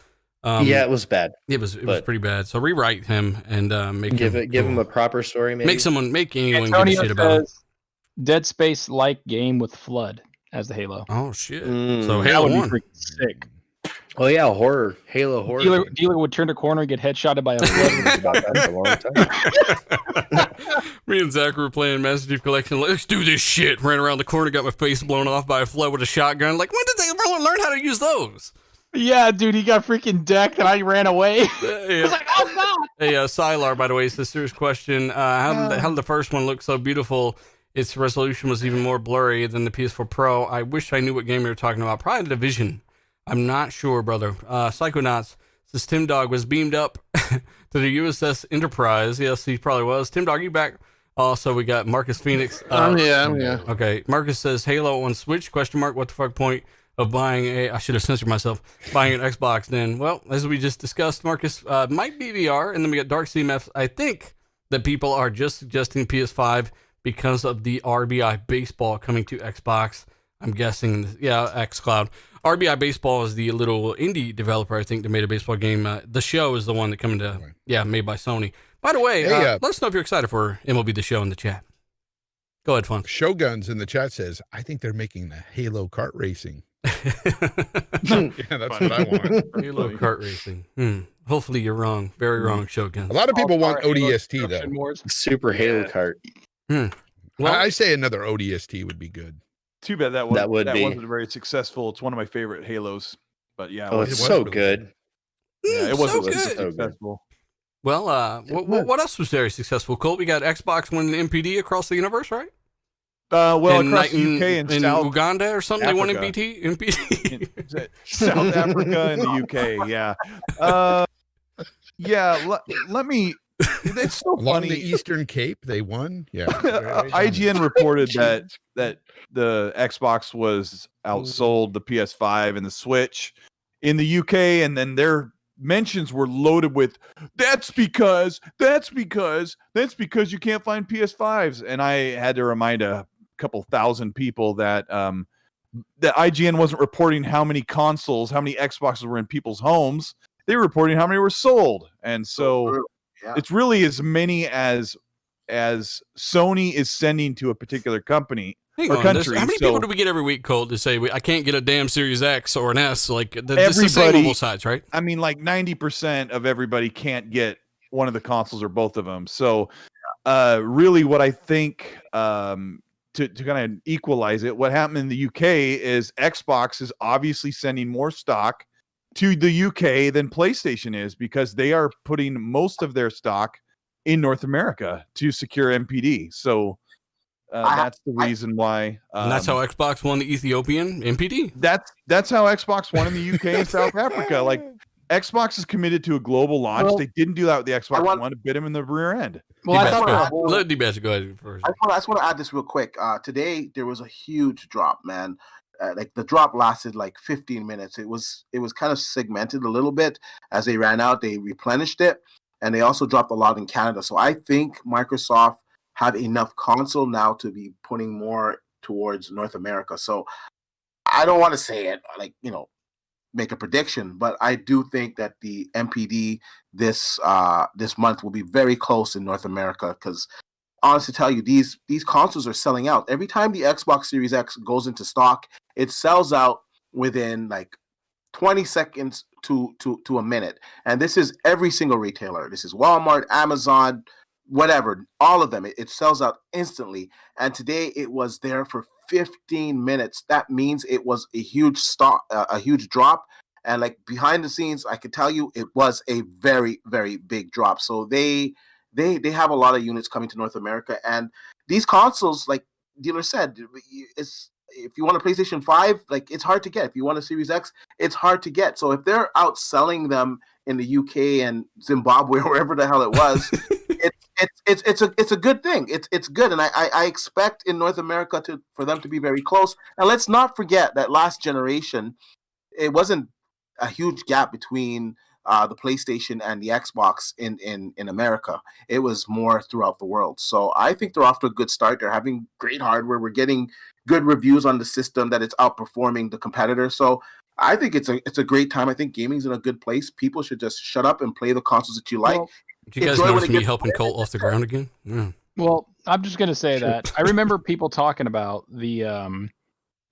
Yeah, it was bad. It was but- pretty bad. So rewrite him and make Give him him cool. a proper story, maybe. make anyone give a Antonio shit about him. says Dead Space like game with Flood as the Halo. Oh shit! Mm, So That Halo would 1. be freaking sick. Oh yeah, horror. Halo horror. Dealer would turn the corner and get headshotted by a flood. About that for a long time. Me and Zach were playing Master Chief Collection. Let's do this shit. Ran around the corner, got my face blown off by a flood with a shotgun. Like, when did they learn how to use those? Yeah, dude, he got freaking decked and I ran away. Yeah. Like, oh god. Hey, Sylar, by the way, says serious question. How did the first one look so beautiful? Its resolution was even more blurry than the PS4 Pro. I wish I knew what game you were talking about. Probably the Division. I'm not sure, brother. Psychonauts says Tim Dog was beamed up to the USS Enterprise. Yes, he probably was. Tim Dog, you back? Also, we got Marcus Phoenix. I'm here. Okay, Marcus says Halo on Switch? Question mark. What the fuck point of buying I should have censored myself. Buying an Xbox then? Well, as we just discussed, Marcus, might be VR. And then we got Dark CMF. I think that people are just suggesting PS5 because of the RBI Baseball coming to Xbox. I'm guessing, xCloud. RBI Baseball is the little indie developer, I think, that made a baseball game. The Show is the one that coming to, made by Sony. By the way, Hey, let us know if you're excited for MLB The Show in the chat. Go ahead, Fun. Shoguns in the chat says, I think they're making the Halo kart racing. Yeah, that's what I want. Halo kart racing. Hopefully you're wrong. Very wrong, Shogun. A lot of people want All-star Halo ODST though. Destruction Wars. Super Halo Kart. Well, I say another ODST would be good. Too bad that That would be. wasn't very successful. It's one of my favorite Halos, but yeah, Oh, it it's was so really good. it wasn't so super good. successful. Well, what else was very successful? Colt, we got Xbox winning MPD across the universe, right? Across the UK and in South Uganda or something, they won Africa. MPD. South Africa and the UK. Let me. It's so Along funny. the Eastern Cape, they won. Yeah. IGN reported that the Xbox was outsold the PS5 and the Switch in the UK, and then their mentions were loaded with that's because you can't find PS5s. And I had to remind a couple thousand people that that IGN wasn't reporting how many consoles, how many Xboxes were in people's homes. They were reporting how many were sold. And so it's really as many as Sony is sending to a particular company Hang or on, country. how many So people do we get every week, Colt, to say I can't get a damn Series X or an S? Like it's the same on both sides, right? I mean, like 90% of everybody can't get one of the consoles or both of them. So really what I think to kind of equalize it, what happened in the UK is Xbox is obviously sending more stock to the UK than PlayStation is, because they are putting most of their stock in North America to secure MPD. So that's the reason why. And that's how Xbox won the Ethiopian MPD. That's how Xbox won in the UK and South Africa. Like Xbox is committed to a global launch. Well, they didn't do that with the Xbox I want- One. Bit him in the rear end. Well, I D-Bash, thought go ahead. Let D-Bash go ahead first. I just want to add this real quick. Today there was a huge drop, man. Like the drop lasted like 15 minutes. It was kind of segmented a little bit as they ran out. They replenished it, and they also dropped a lot in Canada. So I think Microsoft have enough console now to be putting more towards North America. So I don't want to say it like make a prediction, but I do think that the MPD this month will be very close in North America, because honestly tell you, these consoles are selling out. Every time the Xbox Series X goes into stock, it sells out within like 20 seconds to a minute. And this is every single retailer. This is Walmart, Amazon, whatever, all of them. It sells out instantly. And today it was there for 15 minutes. That means it was a huge a huge drop. And like behind the scenes, I can tell you it was a very, very big drop. So they have a lot of units coming to North America, and these consoles, like dealer said, if you want a PlayStation 5, like it's hard to get. If you want a Series X, it's hard to get. So if they're outselling them in the UK and Zimbabwe or wherever the hell it was, it's a good thing. It's good, and I expect in North America for them to be very close. And let's not forget that last generation, it wasn't a huge gap between the PlayStation and the Xbox in America. It was more throughout the world. So I think they're off to a good start. They're having great hardware. We're getting good reviews on the system that it's outperforming the competitor. So I think it's a great time. I think gaming's in a good place. People should just shut up and play the consoles that you like. Well, do you guys notice me helping Colt off the ground again? Yeah. Well, I'm just gonna say that I remember people talking about the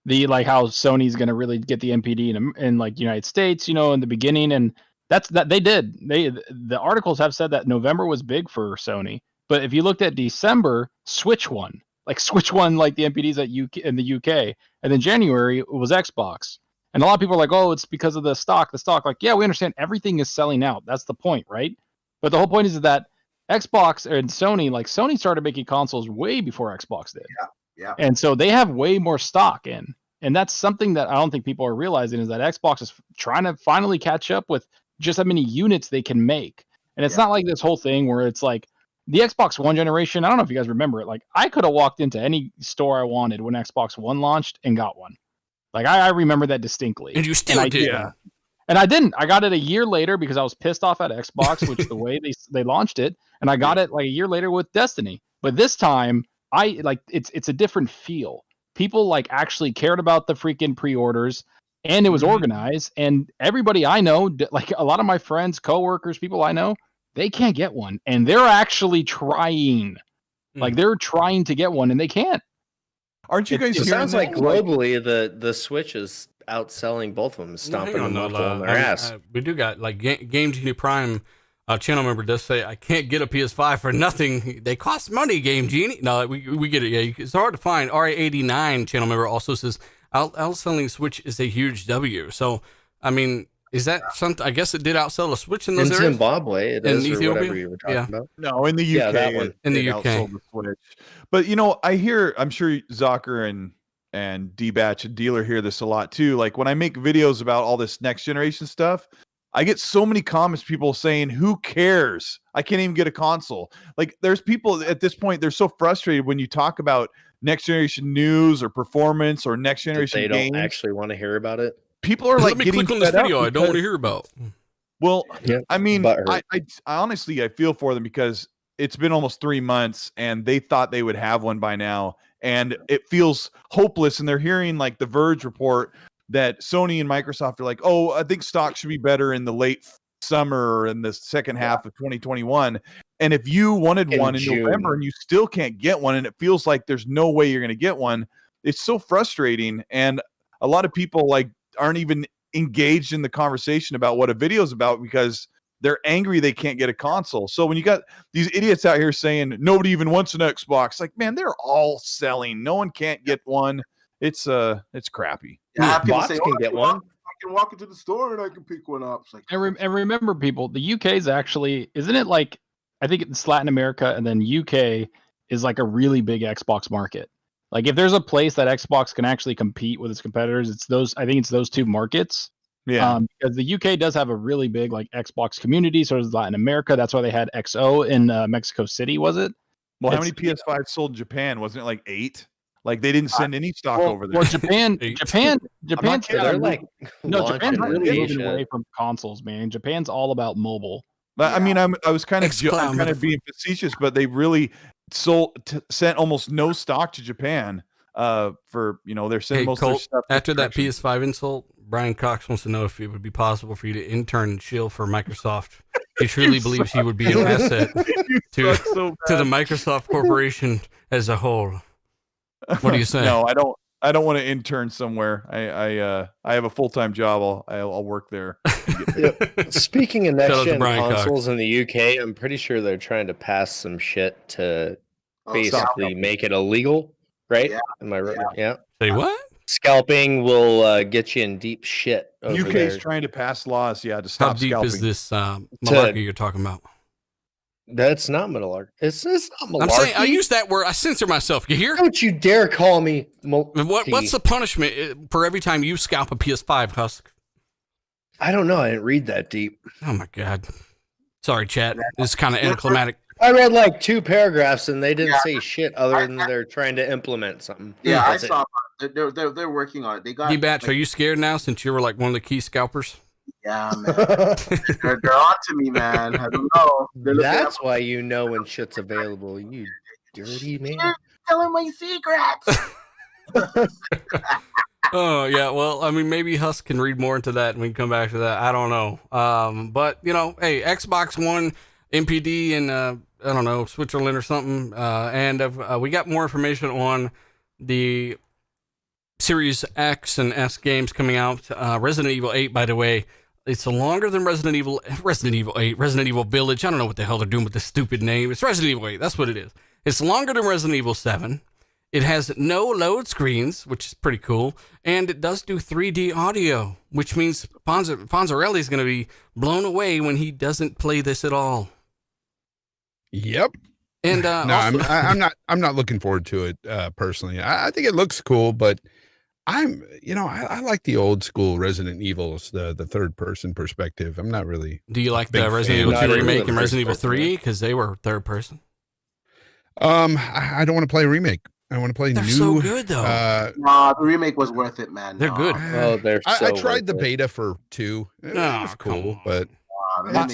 like how Sony's gonna really get the MPD in like United States, in the beginning, and that they did. The articles have said that November was big for Sony, but if you looked at December, Switch won like the MPDs in the UK, and then January it was Xbox. And a lot of people are like, oh, it's because of the stock. Like, yeah, we understand everything is selling out. That's the point, right? But the whole point is that Xbox and Sony started making consoles way before Xbox did. Yeah. And so they have way more stock in. And that's something that I don't think people are realizing, is that Xbox is trying to finally catch up with just how many units they can make. And it's not like this whole thing where it's like the Xbox One generation. I don't know if you guys remember it. Like, I could have walked into any store I wanted when Xbox One launched and got one. Like, I remember that distinctly. And you still did. Yeah. And I didn't. I got it a year later because I was pissed off at Xbox, which the way they launched it. And I got it like a year later with Destiny. But this time, it's a different feel. People like actually cared about the freaking pre-orders, and it was organized. And everybody I know, like a lot of my friends, coworkers, people I know, they can't get one, and they're actually trying. Like, they're trying to get one, and they can't. Aren't you guys? It sounds like globally the Switch is outselling both of them, stomping them up on their ass. We do got like Game Genie Prime. Channel member does say, I can't get a PS5 for nothing. They cost money, Game Genie. No, we get it. Yeah, it's hard to find. RA89 channel member also says, outselling Switch is a huge W. So, I mean, is that something? I guess it did outsell the Switch in those areas? In Zimbabwe, it is, in or Ethiopia? whatever you were talking about. No, in the UK. Yeah, that one. In the UK. outsold the Switch. But, I'm sure Zocker and D-Batch and Dealer hear this a lot too. Like, when I make videos about all this next generation stuff, I get so many comments, people saying, who cares? I can't even get a console. Like, there's people at this point, they're so frustrated when you talk about next generation news or performance or next generation games. They don't actually want to hear about it. People are like, let me click on this video I don't want to hear about. Well, yeah, I mean, I honestly, I feel for them, because it's been almost 3 months and they thought they would have one by now. And it feels hopeless. And they're hearing like the Verge report that Sony and Microsoft are like, oh, I think stock should be better in the late summer or in the second half of 2021. And if you wanted one in November and you still can't get one, and it feels like there's no way you're going to get one, it's so frustrating. And a lot of people like aren't even engaged in the conversation about what a video is about, because they're angry they can't get a console. So when you got these idiots out here saying nobody even wants an Xbox, like, man, they're all selling. No one can't get one. It's crappy. Yeah, people bots say, can get one. I can walk into the store and I can pick one up. It's like, And remember, people, the UK is actually, isn't it like, I think it's Latin America, and then UK is like a really big Xbox market. Like, if there's a place that Xbox can actually compete with its competitors, it's those. I think it's those two markets. Yeah. Because the UK does have a really big like Xbox community. So does Latin America. That's why they had XO in Mexico City, was it? Well, how many PS5 sold in Japan? Wasn't it like 8? Like, they didn't send any stock over there. Well, Japan's They're like Japan's really moving Asia. away from consoles, man. Japan's all about mobile. But I mean, I was kind of Exclamation. being facetious, but they really sent almost no stock to Japan. for they're sending Hey, most of their Colt, stuff. after that PS5 insult, Brian Cox wants to know if it would be possible for you to intern and chill for Microsoft. He truly believes he would be an asset to so to the Microsoft Corporation as a whole. What do you say? No, I don't want to intern somewhere. I have a full-time job. I'll work there. Speaking of Shout out next to gen Brian Cox. consoles in the UK, I'm pretty sure they're trying to pass some shit to basically make it illegal, right? Yeah. Am I right? Yeah. Say what? Scalping will get you in deep shit over UK's there. trying to pass laws, to How stop deep scalping. is this malarkey you're talking about? That's not malarkey. It's not malarkey. I'm saying I use that word. I censor myself. You hear? Don't you dare call me What's the punishment for every time you scalp a PS5, Husk? I don't know. I didn't read that deep. Oh my god. Sorry, chat. This is kind of anticlimactic. I read like 2 paragraphs and they didn't say shit other than they're trying to implement something. Yeah, That's I saw. They're working on it. They got. D-Batch, are you scared now since you were like one of the key scalpers? Yeah, man. they're on to me, man. I don't know. That's why you know when shit's available. You dirty man. You're telling my secrets. Oh yeah, well, I mean, maybe Husk can read more into that, and we can come back to that. I don't know. But hey, Xbox One, MPD, and I don't know, Switzerland or something. And we got more information on the Series X and S games coming out. Resident Evil 8, by the way, it's longer than Resident Evil 8, Resident Evil Village. I don't know what the hell they're doing with this stupid name. It's Resident Evil 8. That's what it is. It's longer than Resident Evil 7. It has no load screens, which is pretty cool, and it does do 3D audio, which means Fonzarelli is going to be blown away when he doesn't play this at all. Yep. And no, also, I'm not looking forward to it personally. I think it looks cool, but I like the old school Resident Evils, the third person perspective. I'm not really. Do you like big the Resident fan. Evil 2 Not remake really and Resident Evil first person, 3 because they were third person? I don't want to play a remake. I want to play They're new. so good though. Nah, the remake was worth it, man. They're good. Oh, they're I so tried the worth it. beta for 2. It Oh, was come cool, on. but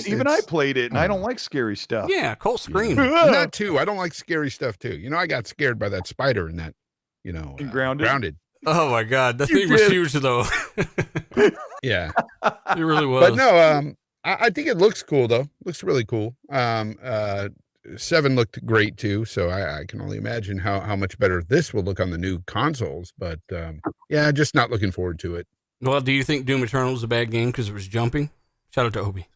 Even I played it, and I don't like scary stuff. Yeah, Colt scream. not 2. I don't like scary stuff too. I got scared by that spider in that. In Grounded? Grounded. Oh my god, that You thing was did. huge though. Yeah. It really was. But no, I think it looks cool though. Looks really cool. 7 looked great too, so I can only imagine how much better this will look on the new consoles. But yeah, just not looking forward to it. Well, do you think Doom Eternal is a bad game because it was jumping? Shout out to Obi.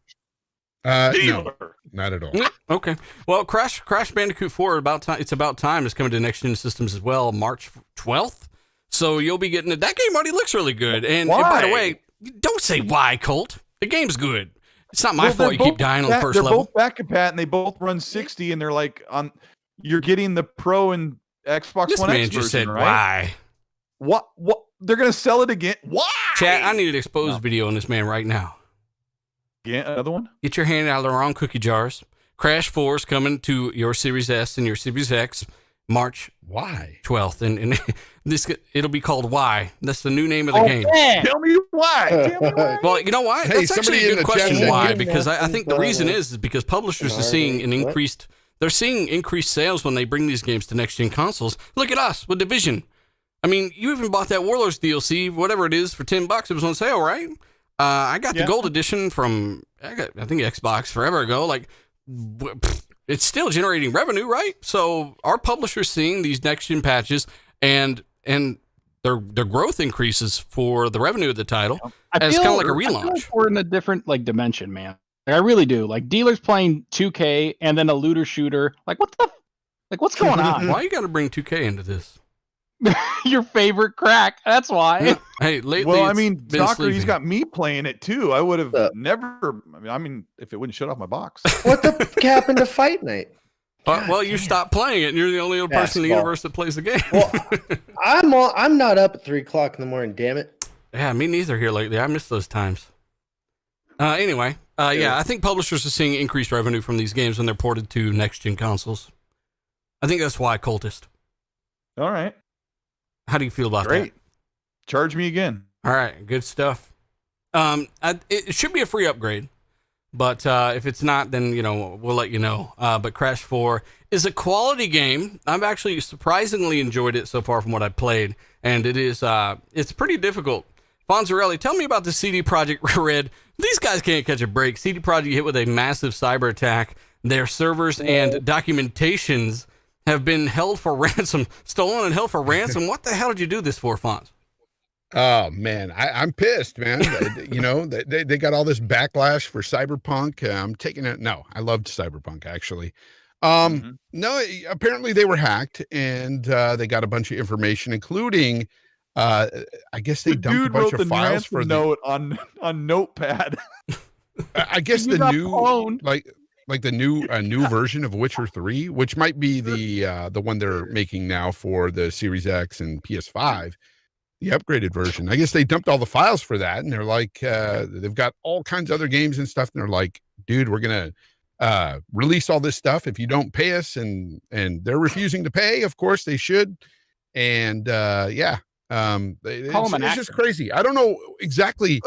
No, not at all. Okay. Well, Crash Bandicoot 4 it's about time is coming to next gen systems as well, March 12th. So you'll be getting it. That game already looks really good. And by the Why? way, don't say why, Colt. The game's good. It's not my fault you keep dying on the first they're level. both back compat, and they both run 60, and they're like you're getting the Pro and Xbox This One man X just version, said right? why. What? They're gonna sell it again? Why? Chat, I need an exposed video on this man right now. Yeah, another one. Get your hand out of the wrong cookie jars. Crash 4 is coming to your Series S and your Series X March Why? 12th. And it'll be called Why. That's the new name of the game. Tell me why. Tell me why. Well, you know why? Hey, That's actually somebody a in good the chat question. said Why? give Because I think the reason is because publishers are seeing an increased. They're seeing increased sales when they bring these games to next gen consoles. Look at us with Division. I mean, you even bought that Warlords DLC, whatever it is, for $10. It was on sale, right? I got the gold edition from I think Xbox forever ago. Like, it's still generating revenue, right? So our publishers seeing these next gen patches and their growth increases for the revenue of the title. It's kind of like a relaunch. I feel like we're in a different dimension, man. Like, I really do. Like dealers playing 2K and then a looter shooter. Like what's going on? Why you got to bring 2K into this? Your favorite crack. That's why. Hey, lately. Well, I it's mean, been Soccer, he's sleeping. got me playing it too. I would have never. I mean, if it wouldn't shut off my box. What the fuck happened to Fight Night? Well, you stopped playing it, and you're the only other person in the Basketball. universe that plays the game. Well, I'm not up at 3:00 in the morning. Damn it. Yeah, me neither here lately. I miss those times. Anyway, yeah, I think publishers are seeing increased revenue from these games when they're ported to next-gen consoles. I think that's why Cultist. All right, How do you feel about great. Charge me again. that? All right, good stuff. It should be a free upgrade. But if it's not, then we'll let you know. But Crash 4 is a quality game. I've actually surprisingly enjoyed it so far from what I've played, and it's pretty difficult. Fonzarelli, tell me about the CD Projekt Red. These guys can't catch a break. CD Projekt hit with a massive cyber attack. Their servers and documentations have been held for ransom, stolen and held for ransom. What the hell did you do this for, Fonz? Oh man, I'm pissed, man. They got all this backlash for Cyberpunk. I'm taking it. No, I loved Cyberpunk actually. No, apparently they were hacked and they got a bunch of information, including I guess they dumped a bunch of files for the note on Notepad. I guess the new like the new version of Witcher 3, which might be the one they're making now for the Series X and PS5. The upgraded version. I guess they dumped all the files for that, and they're like, they've got all kinds of other games and stuff, and they're like, dude, we're gonna release all this stuff if you don't pay us, and they're refusing to pay. Of course they should, and it's just crazy. I don't know exactly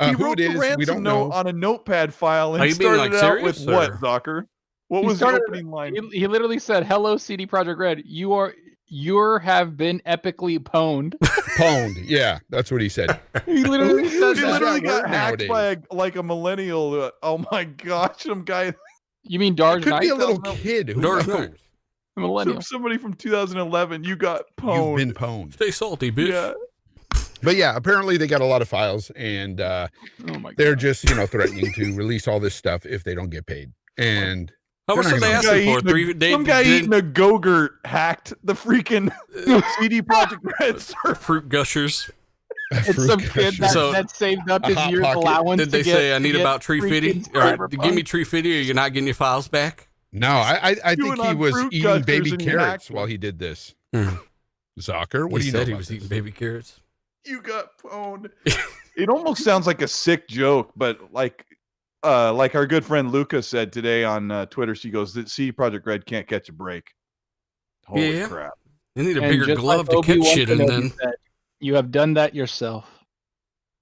who it is. We don't know on a Notepad file, and started it out with what, Zocker? What was the opening line? He literally said, "Hello, CD Projekt Red. You have been epically pwned." Pwned, yeah, that's what he said. He literally said he literally got hacked by a millennial. Oh my gosh, some guy. You mean Dark Could Knight? be a little kid. Who knows? A millennial. Somebody from 2011. You got pwned. You've been pwned. Stay salty, bitch. Yeah. But yeah, apparently they got a lot of files, and they're just threatening to release all this stuff if they don't get paid. And how much are they asking for? Some guy eating a Go-Gurt hacked the freaking CD Projekt Red server. Fruit gushers. It's some kid that saved up his year's allowance. Did they say I need about tree fitty? All right, give me tree fitty, or you're not getting your files back? No, I think he was eating baby carrots while he did this. Zocker, what do you know? He was eating baby carrots. You got pwned. It almost sounds like a sick joke, but like our good friend Luca said today on Twitter, she goes, "The CD Projekt Red can't catch a break." Holy crap! They need a bigger glove to catch shit in. Then you have done that yourself.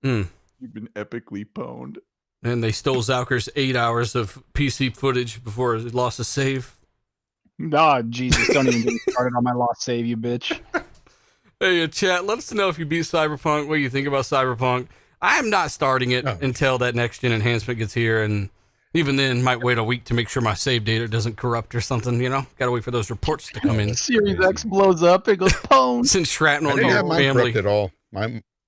You've been epically pwned. And they stole Zauker's 8 hours of PC footage before it lost a save. Oh, Jesus, don't even get me started on my lost save, you bitch. Hey, chat, let us know if you beat Cyberpunk, what you think about Cyberpunk. I am not starting it until that next-gen enhancement gets here, and even then, might wait a week to make sure my save data doesn't corrupt or something, Gotta wait for those reports to come in. Series X blows up, it goes pwn. Send shrapnel into your family. At all.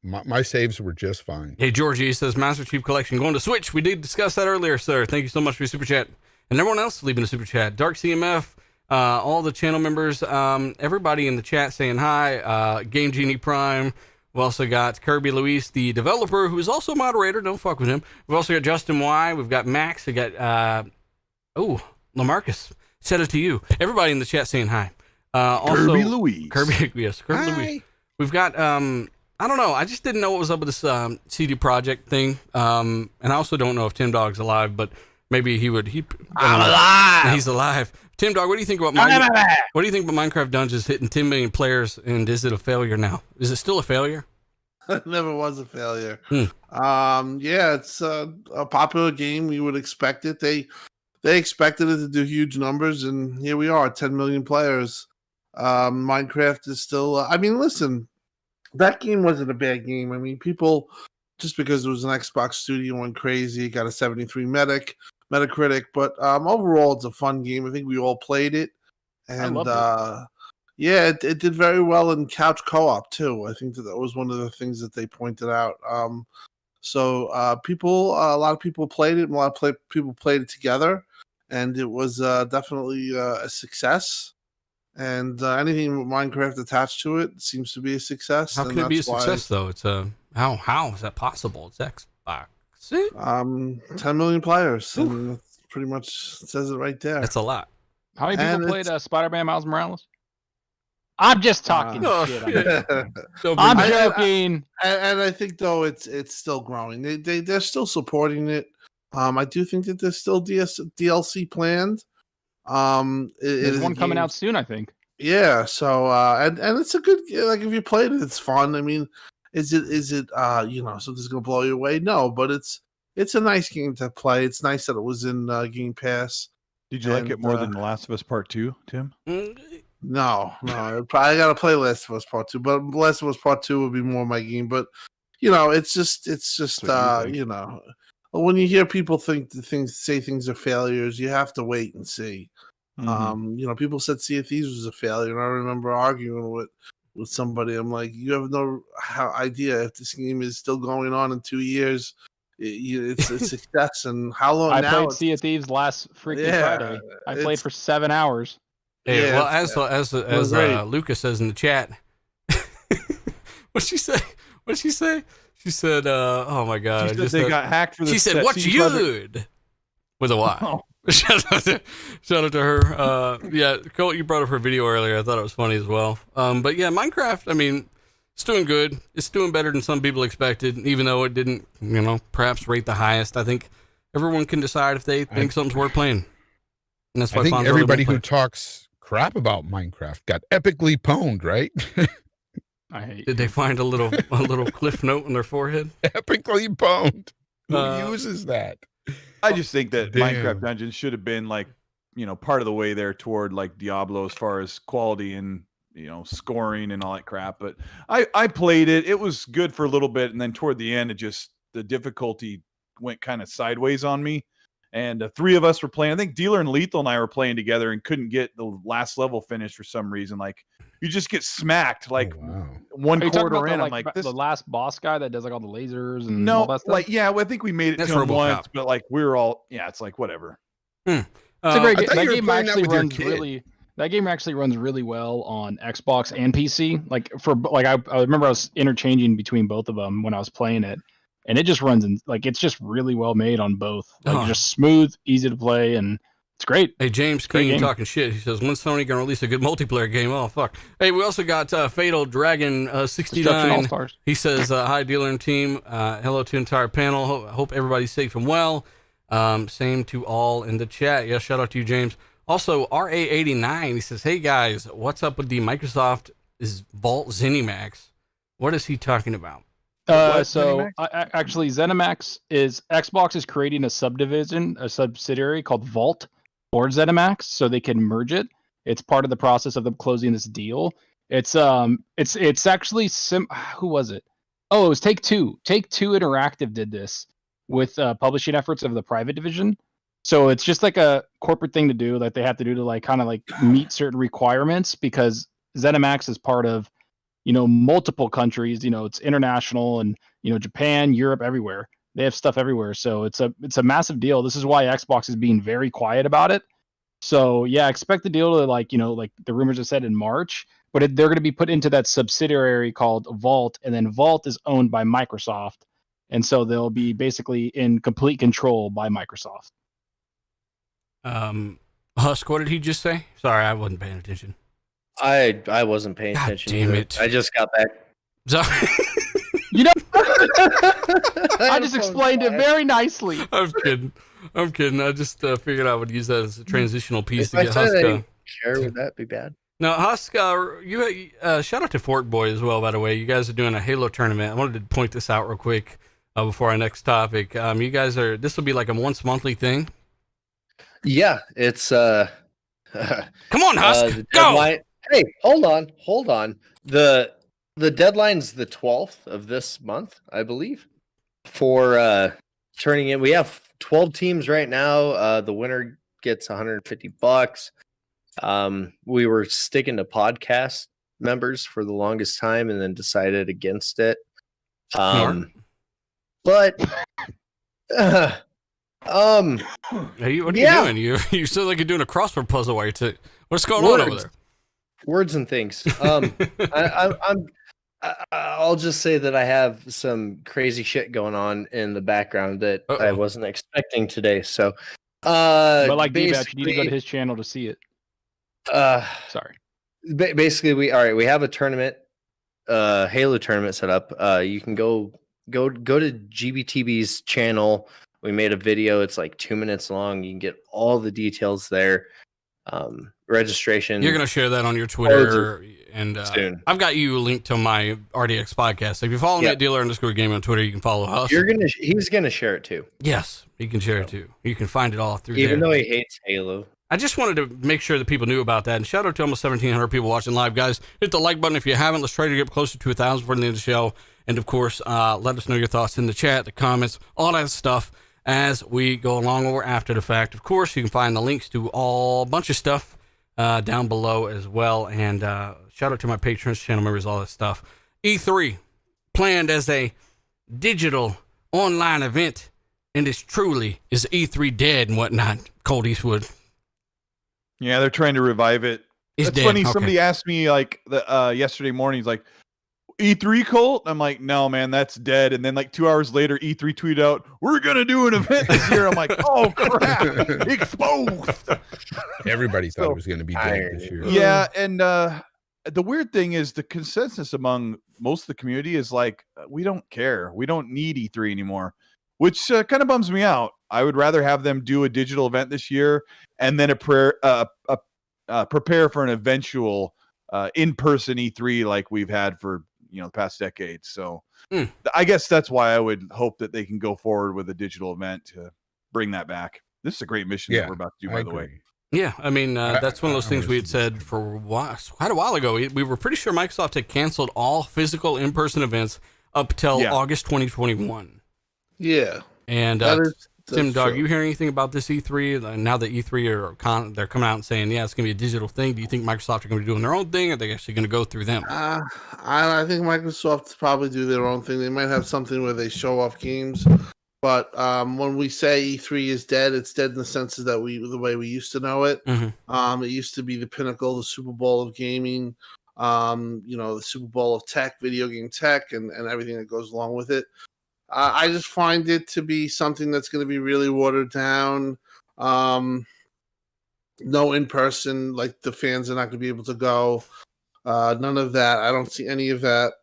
My saves were just fine. Hey, Georgie says, Master Chief Collection going to Switch. We did discuss that earlier, sir. Thank you so much for your super chat. And everyone else leaving a super chat. Dark CMF, all the channel members, everybody in the chat saying hi. Game Genie Prime. We've also got Kirby Luis, the developer, who is also a moderator. Don't fuck with him. We've also got Justin Y. We've got Max. We got, Lamarcus. Said it to you. Everybody in the chat saying hi. Also, Kirby Luis. Kirby Luis. We've got, I don't know. I just didn't know what was up with this CD Projekt thing. And I also don't know if Tim Dog's alive, but maybe he would. I'm alive. He's alive. Tim Dog, what do you think about Minecraft Dungeons hitting 10 million players? And is it a failure now? Is it still a failure? It never was a failure. Yeah, it's a popular game. We would expect it. They expected it to do huge numbers, and here we are, 10 million players. Minecraft is still. Listen. That game wasn't a bad game. People, just because it was an Xbox studio, went crazy, got a 73 Metacritic, but overall, it's a fun game. I think we all played it, and it did very well in couch co-op too. I think that was one of the things that they pointed out. So a lot of people played it, and a lot of people played it together, and it was definitely a success. And anything with Minecraft attached to it seems to be a success. How can it be a success, though? It's how is that possible? It's Xbox. 10 million players. And that's pretty much says it right there. That's a lot. How many people played Spider-Man Miles Morales? I'm just talking shit. I'm joking. And I think though it's still growing. They're still supporting it. I do think that there's still DLC planned. There's one coming out soon, I think. Yeah, so and it's a good, like, if you played it, it's fun. Is it something's gonna blow you away? No, but it's it's a nice game to play. It's nice that it was in Game Pass. Did you like it more than The Last of Us Part 2, Tim? No. I gotta play Last of Us Part 2, but Last of Us Part 2 would be more my game. But it's just when you hear people say things are failures, you have to wait and see. People said Sea of Thieves was a failure, and I remember arguing with somebody. I'm like, you have no idea if this game is still going on in 2 years. It's a success, and how long? I played Sea of Thieves last freaking Friday. I played for 7 hours. Hey, well, as Lucas says in the chat, what'd she say? She said, "Oh my god!" She said they got hacked for this. She said, "What's good?" With a Y. Oh. Shout out to her. Yeah, Colt, you brought up her video earlier. I thought it was funny as well. But yeah, Minecraft. I mean, it's doing good. It's doing better than some people expected, even though it didn't, perhaps rate the highest. I think everyone can decide if they think something's worth playing. And that's why I think everybody who talks crap about Minecraft got epically pwned, right? Did they find a little cliff note on their forehead? Epically pwned. Who uses that? I just think that Damn. Minecraft Dungeons should have been part of the way there toward like Diablo as far as quality and scoring and all that crap. But I played it. It was good for a little bit, and then toward the end, the difficulty went kind of sideways on me. And the three of us were playing. I think Dealer and Lethal and I were playing together and couldn't get the last level finished for some reason. Like you just get smacked one quarter in. I'm like the last boss guy that does like all the lasers and all that stuff. I think we made it to him once, but like we were all it's like whatever. It's a great game. That game actually runs That game actually runs really well on Xbox and PC. I remember I was interchanging between both of them when I was playing it. And it just runs it's just really well made on both. Just smooth, easy to play, and it's great. Hey, James King talking shit. He says, when's Sony gonna release a good multiplayer game? Oh fuck. Hey, we also got Fatal Dragon 69. He says, hi Dealer and team. Hello to the entire panel. Hope everybody's safe and well. Same to all in the chat. Yeah, shout out to you, James. Also, RA89, he says, hey guys, what's up with the Microsoft Vault ZeniMax? What is he talking about? Actually, ZeniMax Xbox is creating a subsidiary called Vault for ZeniMax, so they can merge it. It's part of the process of them closing this deal. It's actually who was it? Oh, it was Take Two. Take Two Interactive did this with publishing efforts of the private division. So it's just like a corporate thing to do that they have to do to meet certain requirements, because ZeniMax is part of multiple countries. It's international, and Japan, Europe, everywhere. They have stuff everywhere, so it's a massive deal. This is why Xbox is being very quiet about it. So yeah, expect the deal to like the rumors have said in March, but they're going to be put into that subsidiary called Vault, and then Vault is owned by Microsoft, and so they'll be basically in complete control by Microsoft. Husk, what did he just say? Sorry, I wasn't paying attention. I wasn't paying attention. Damn it! I just got back. Sorry. I just explained it very nicely. I'm kidding. I just figured I would use that as a transitional piece to if get I said Husk. Sure, would that be bad? Now, Husk, you shout out to Fort Boy as well. By the way, you guys are doing a Halo tournament. I wanted to point this out real quick before our next topic. You guys this will be like a once monthly thing. Yeah, it's Come on, Husk, go. Hey, hold on. The deadline's the 12th of this month, I believe, for turning in. We have 12 teams right now. The winner gets $150. We were sticking to podcast members for the longest time, and then decided against it. But Hey, what are you doing? You sound like you're doing a crossword puzzle while you're what's going on over there? Words and things. I'll just say that I have some crazy shit going on in the background that I wasn't expecting today. So, but like D-Batch, you need to go to his channel to see it. Sorry. Basically, we have a tournament, Halo tournament set up. You can go to GBTB's channel. We made a video. It's like 2 minutes long. You can get all the details there. registration. You're gonna share that on your Twitter, and soon. I've got you linked to my RDX podcast. If you follow me at dealer_gaming on Twitter, you can follow us. He's gonna share it too. Yes, he can share it too. You can find it all through Even there. though he hates Halo. I just wanted to make sure that people knew about that. And shout out to almost 1,700 people watching live, guys. Hit the like button if you haven't. Let's try to get closer to 1,000 before the end of the show. And of course, let us know your thoughts in the chat, the comments, all that stuff as we go along or after the fact. Of course, you can find the links to a bunch of stuff down below as well. And shout out to my patrons, channel members, all that stuff. E3 planned as a digital online event, and it's truly is E3 dead and whatnot. Cold Eastwood. Yeah, they're trying to revive it. It's That's dead. funny. Okay. Somebody asked me like yesterday morning. He's like, E3 Colt? I'm like, no, man, that's dead. And then like 2 hours later, E3 tweeted out, we're gonna do an event this year. I'm like, oh crap, exposed. Everybody thought it was going to be dead this year. Yeah, and the weird thing is the consensus among most of the community is like, we don't care. We don't need E3 anymore, which kind of bums me out. I would rather have them do a digital event this year and then prepare for an eventual in-person E3 like we've had for the past decade. So I guess that's why I would hope that they can go forward with a digital event to bring that back. This is a great mission that we're about to do, by the way. Yeah, I mean, that's one of those things we had said for quite a while ago. We were pretty sure Microsoft had canceled all physical in-person events up till August 2021. Yeah. And Tim, Dog, you hear anything about this E3? Now that E3 they're coming out and saying, yeah, it's going to be a digital thing. Do you think Microsoft are going to be doing their own thing? Or are they actually going to go through them? I think Microsoft probably do their own thing. They might have something where they show off games. But when we say E3 is dead, it's dead in the sense that the way we used to know it. Mm-hmm. It used to be the pinnacle, the Super Bowl of gaming, the Super Bowl of tech, video game tech, and everything that goes along with it. I just find it to be something that's going to be really watered down. No in person, like the fans are not going to be able to go. None of that. I don't see any of that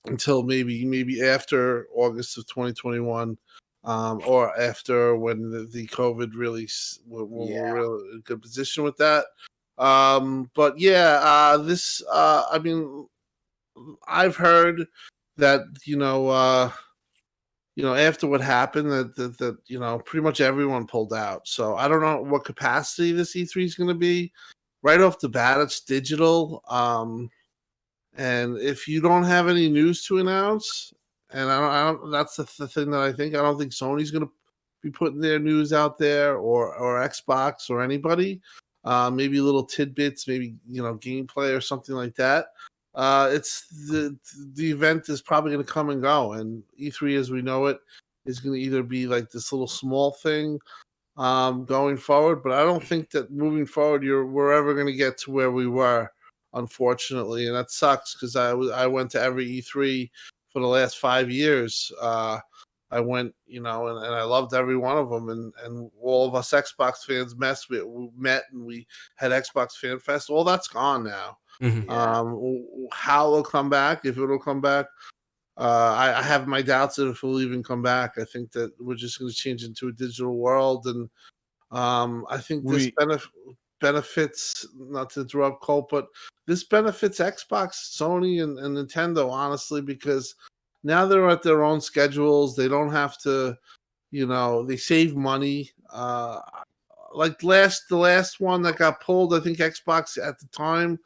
until maybe after August of 2021, or after when the COVID really we're really in a good position with that. But yeah, this. I mean, I've heard that after what happened, that pretty much everyone pulled out. So I don't know what capacity this E3 is going to be. Right off the bat, it's digital. And if you don't have any news to announce, and I don't that's the thing that I think. I don't think Sony's going to be putting their news out there, or Xbox or anybody. Maybe little tidbits, maybe gameplay or something like that. It's the event is probably going to come and go, and E3 as we know it is going to either be like this little small thing going forward, but I don't think that moving forward we're ever going to get to where we were, unfortunately, and that sucks because I went to every E3 for the last 5 years. I went, and I loved every one of them, and all of us Xbox fans we met and we had Xbox Fan Fest. All that's gone now. Mm-hmm. How it'll come back, if it'll come back, I have my doubts that if it'll even come back. I think that we're just going to change into a digital world, and I think this benefits, not to interrupt Colt, but this benefits Xbox, Sony, and Nintendo, honestly, because now they're at their own schedules. They don't have to, they save money. Like the last one that got pulled, I think Xbox at the time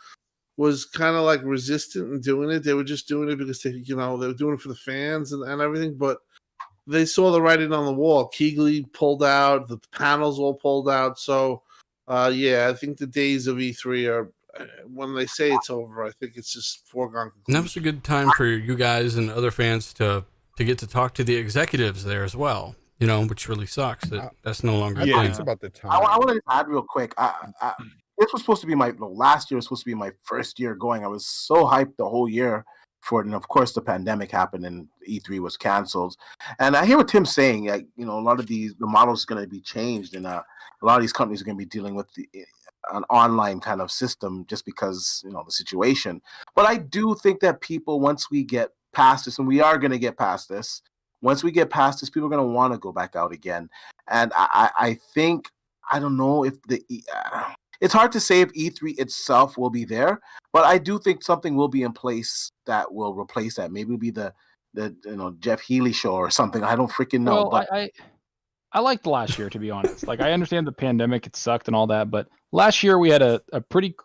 was kind of like resistant in doing it. They were just doing it because they were doing it for the fans and everything, but they saw the writing on the wall. Keighley pulled out, the panels all pulled out. So, I think the days of E3 are, when they say it's over, I think it's just foregone conclusion. And that was a good time for you guys and other fans to get to talk to the executives there as well, which really sucks that that's no longer. Yeah, it's about the time. I want to add real quick. This was supposed to be last year was supposed to be my first year going. I was so hyped the whole year for it, and of course the pandemic happened and E3 was canceled. And I hear what Tim's saying. Like, a lot of the models are going to be changed, and a lot of these companies are going to be dealing with an online kind of system just because the situation. But I do think that people, once we get past this, and we are going to get past this, once we get past this, people are going to want to go back out again. And I think, I don't know if it's hard to say if E3 itself will be there, but I do think something will be in place that will replace that. Maybe it'll be the Jeff Healy show or something. I don't freaking know. Well, But I liked last year, to be honest. Like, I understand the pandemic, it sucked and all that, but last year we had a pretty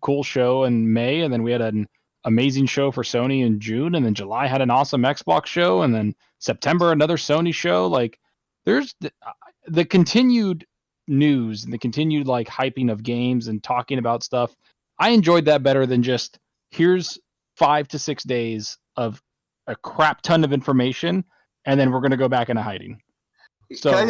cool show in May, and then we had an amazing show for Sony in June, and then July had an awesome Xbox show, and then September another Sony show. Like, there's the continued news and the continued like hyping of games and talking about stuff. I enjoyed that better than just here's 5 to 6 days of a crap ton of information, and then we're going to go back into hiding. So can I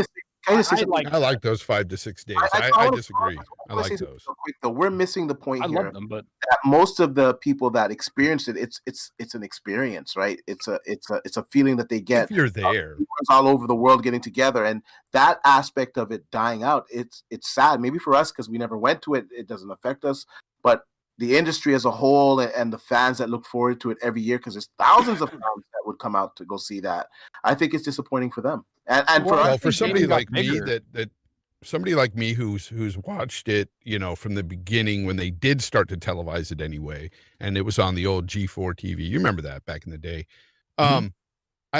just say something? I like those 5 to 6 days. I disagree. I like those. So quick, though. We're missing the point I here. love them, but That most of the people that experienced it, it's an experience, right? It's a feeling that they get. If you're there, All over the world getting together, and that aspect of it dying out, it's sad. Maybe for us because we never went to it, it doesn't affect us, but the industry as a whole and the fans that look forward to it every year, because there's thousands of fans that would come out to go see that. I think it's disappointing for them, and for us, for somebody like me bigger. that somebody like me who's watched it, from the beginning when they did start to televise it anyway, and it was on the old G4 TV. You remember that back in the day.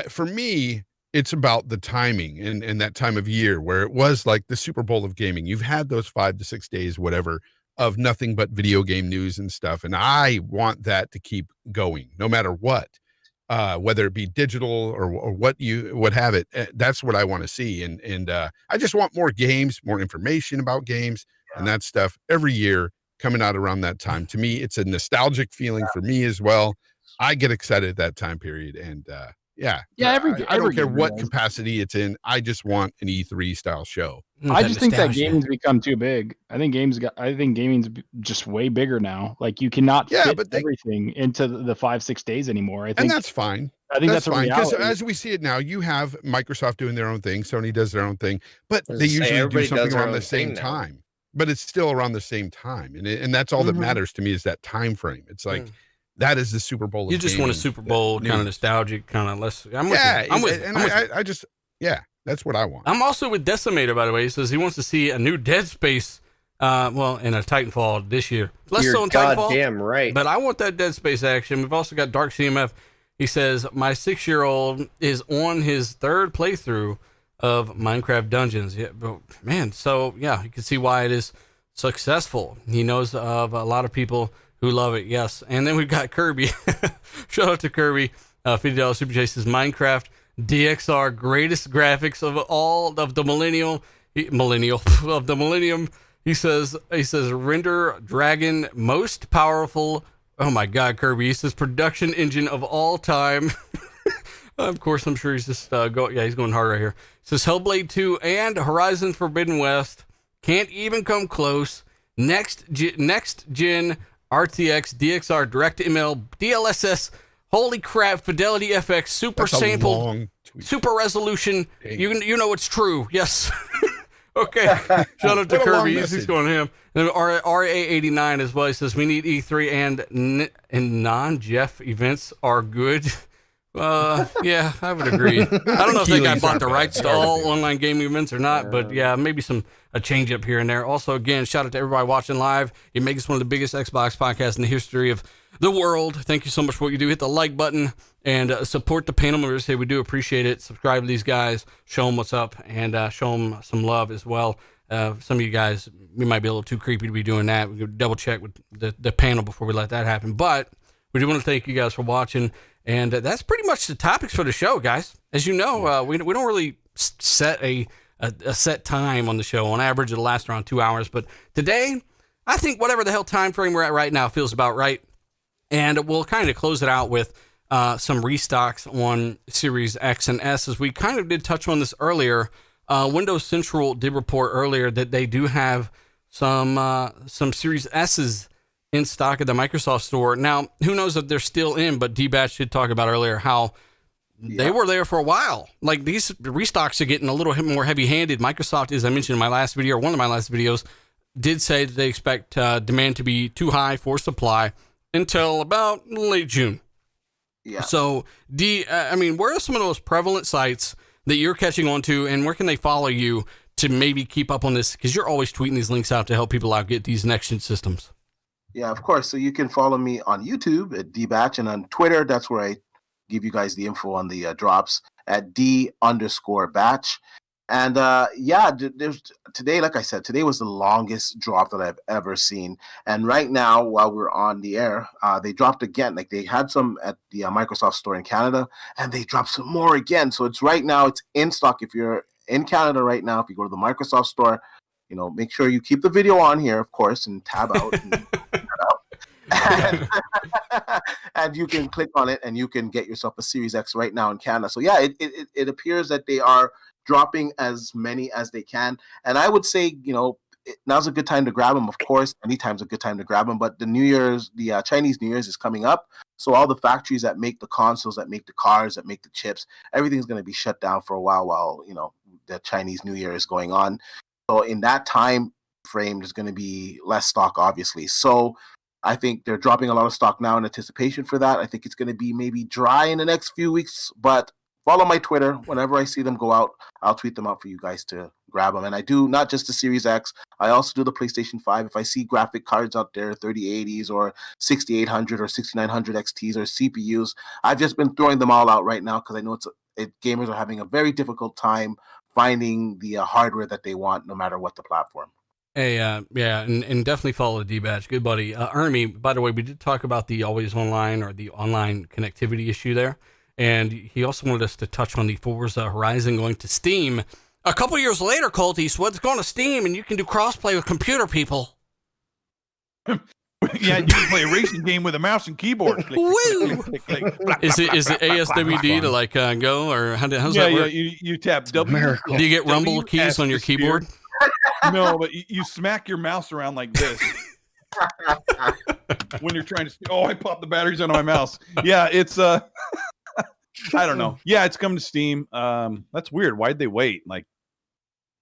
For me, it's about the timing and that time of year where it was like the Super Bowl of gaming. You've had those 5 to 6 days, whatever, of nothing but video game news and stuff. And I want that to keep going no matter what, whether it be digital or what have it. That's what I want to see. And I just want more games, more information about games and that stuff every year coming out around that time. To me, it's a nostalgic feeling for me as well. I get excited at that time period. And I don't care what capacity it's in. I just want an E3 style show. I just think that gaming's become too big. I think gaming's just way bigger now. Like, you cannot fit everything into the 5-6 days anymore. And that's fine. I think that's fine, because reality. as we see it now, you have Microsoft doing their own thing, Sony does their own thing, but they usually do something around the same time. But it's still around the same time, and that's all that matters to me is that time frame. It's like that is the Super Bowl. You just want a Super Bowl kind of nostalgic, kind of less. That's what I want. I'm also with Decimator, by the way. He says he wants to see a new Dead Space, and a Titanfall this year. Less so in Titanfall. Goddamn right. But I want that Dead Space action. We've also got Dark CMF. He says, my 6-year-old is on his 3rd playthrough of Minecraft Dungeons. Yeah, but man, so yeah, you can see why it is successful. He knows of a lot of people who love it, yes. And then we've got Kirby. Shout out to Kirby. $50 Super Chase says, Minecraft DXR greatest graphics of all of the millennium. He says render dragon most powerful. Oh my God, Kirby. He says production engine of all time. Of course, I'm sure he's just he's going hard right here. He says Hellblade 2 and Horizon Forbidden West can't even come close. Next gen RTX DXR DirectML DLSS. Holy crap! Fidelity FX, super sampled, super resolution. You know it's true. Yes. Okay. Shout out to Kirby. He's going ham. And then RA89 as well. He says we need E3 and non-Jeff events are good. Yeah, I would agree. I don't know if that guy bought the rights to all online gaming events or not, but yeah, maybe a change up here and there. Also, again, shout out to everybody watching live. You make us one of the biggest Xbox podcasts in the history of the world. Thank you so much for what you do. Hit the like button and support the panel members. Hey, we do appreciate it. Subscribe to these guys, show them what's up, and show them some love as well. Some of you guys, we might be a little too creepy to be doing that. We could double check with the panel before we let that happen. But we do want to thank you guys for watching. And that's pretty much the topics for the show, guys. As you know, we don't really set a set time on the show. On average, it'll last around 2 hours. But today, I think whatever the hell time frame we're at right now feels about right. And we'll kind of close it out with some restocks on Series X and S. As we kind of did touch on this earlier, Windows Central did report earlier that they do have some Series S's in stock at the Microsoft Store. Now, who knows if they're still in, but D-Batch did talk about earlier how they were there for a while. Like, these restocks are getting a little more heavy-handed. Microsoft, as I mentioned in my last video, or one of my last videos, did say that they expect demand to be too high for supply until about late June. Yeah. So, where are some of those prevalent sites that you're catching on to, and where can they follow you to maybe keep up on this? Because you're always tweeting these links out to help people out get these next-gen systems. Yeah, of course. So you can follow me on YouTube at dbatch, and on Twitter, that's where I give you guys the info on the drops at D_batch. And there's today, like I said, today was the longest drop that I've ever seen. And right now, while we're on the air, they dropped again. Like they had some at the Microsoft store in Canada, and they dropped some more again. So it's right now, it's in stock. If you're in Canada right now, if you go to the Microsoft store, make sure you keep the video on here, of course, and tab out. And you can click on it, and you can get yourself a Series X right now in Canada. So yeah, it appears that they are dropping as many as they can, and I would say now's a good time to grab them. Of course, anytime's a good time to grab them. But the Chinese New Year's is coming up, so all the factories that make the consoles, that make the cars, that make the chips, everything's going to be shut down for a while the Chinese New Year is going on. So in that time frame, there's going to be less stock, obviously. So I think they're dropping a lot of stock now in anticipation for that. I think it's going to be maybe dry in the next few weeks, but follow my Twitter. Whenever I see them go out, I'll tweet them out for you guys to grab them. And I do not just the Series X. I also do the PlayStation 5. If I see graphic cards out there, 3080s or 6800 or 6900 XTs or CPUs, I've just been throwing them all out right now because I know gamers are having a very difficult time finding the hardware that they want, no matter what the platform. Hey, and definitely follow the D-Batch. Good buddy. Ermi, by the way, we did talk about the always online or the online connectivity issue there. And he also wanted us to touch on the Forza Horizon going to Steam. A couple years later, Colt Eastwood's going to Steam, and you can do crossplay with computer people. Yeah, you can play a racing game with a mouse and keyboard. Click, Woo! click, click, click. Is it ASWD to like go, or how's that work? Yeah, you tap W. Do you get rumble keys on your keyboard? No, but you smack your mouse around like this when you're trying to. Oh, I popped the batteries out of my mouse. Yeah, it's I don't know. Yeah, it's coming to Steam. That's weird. Why'd they wait? Like,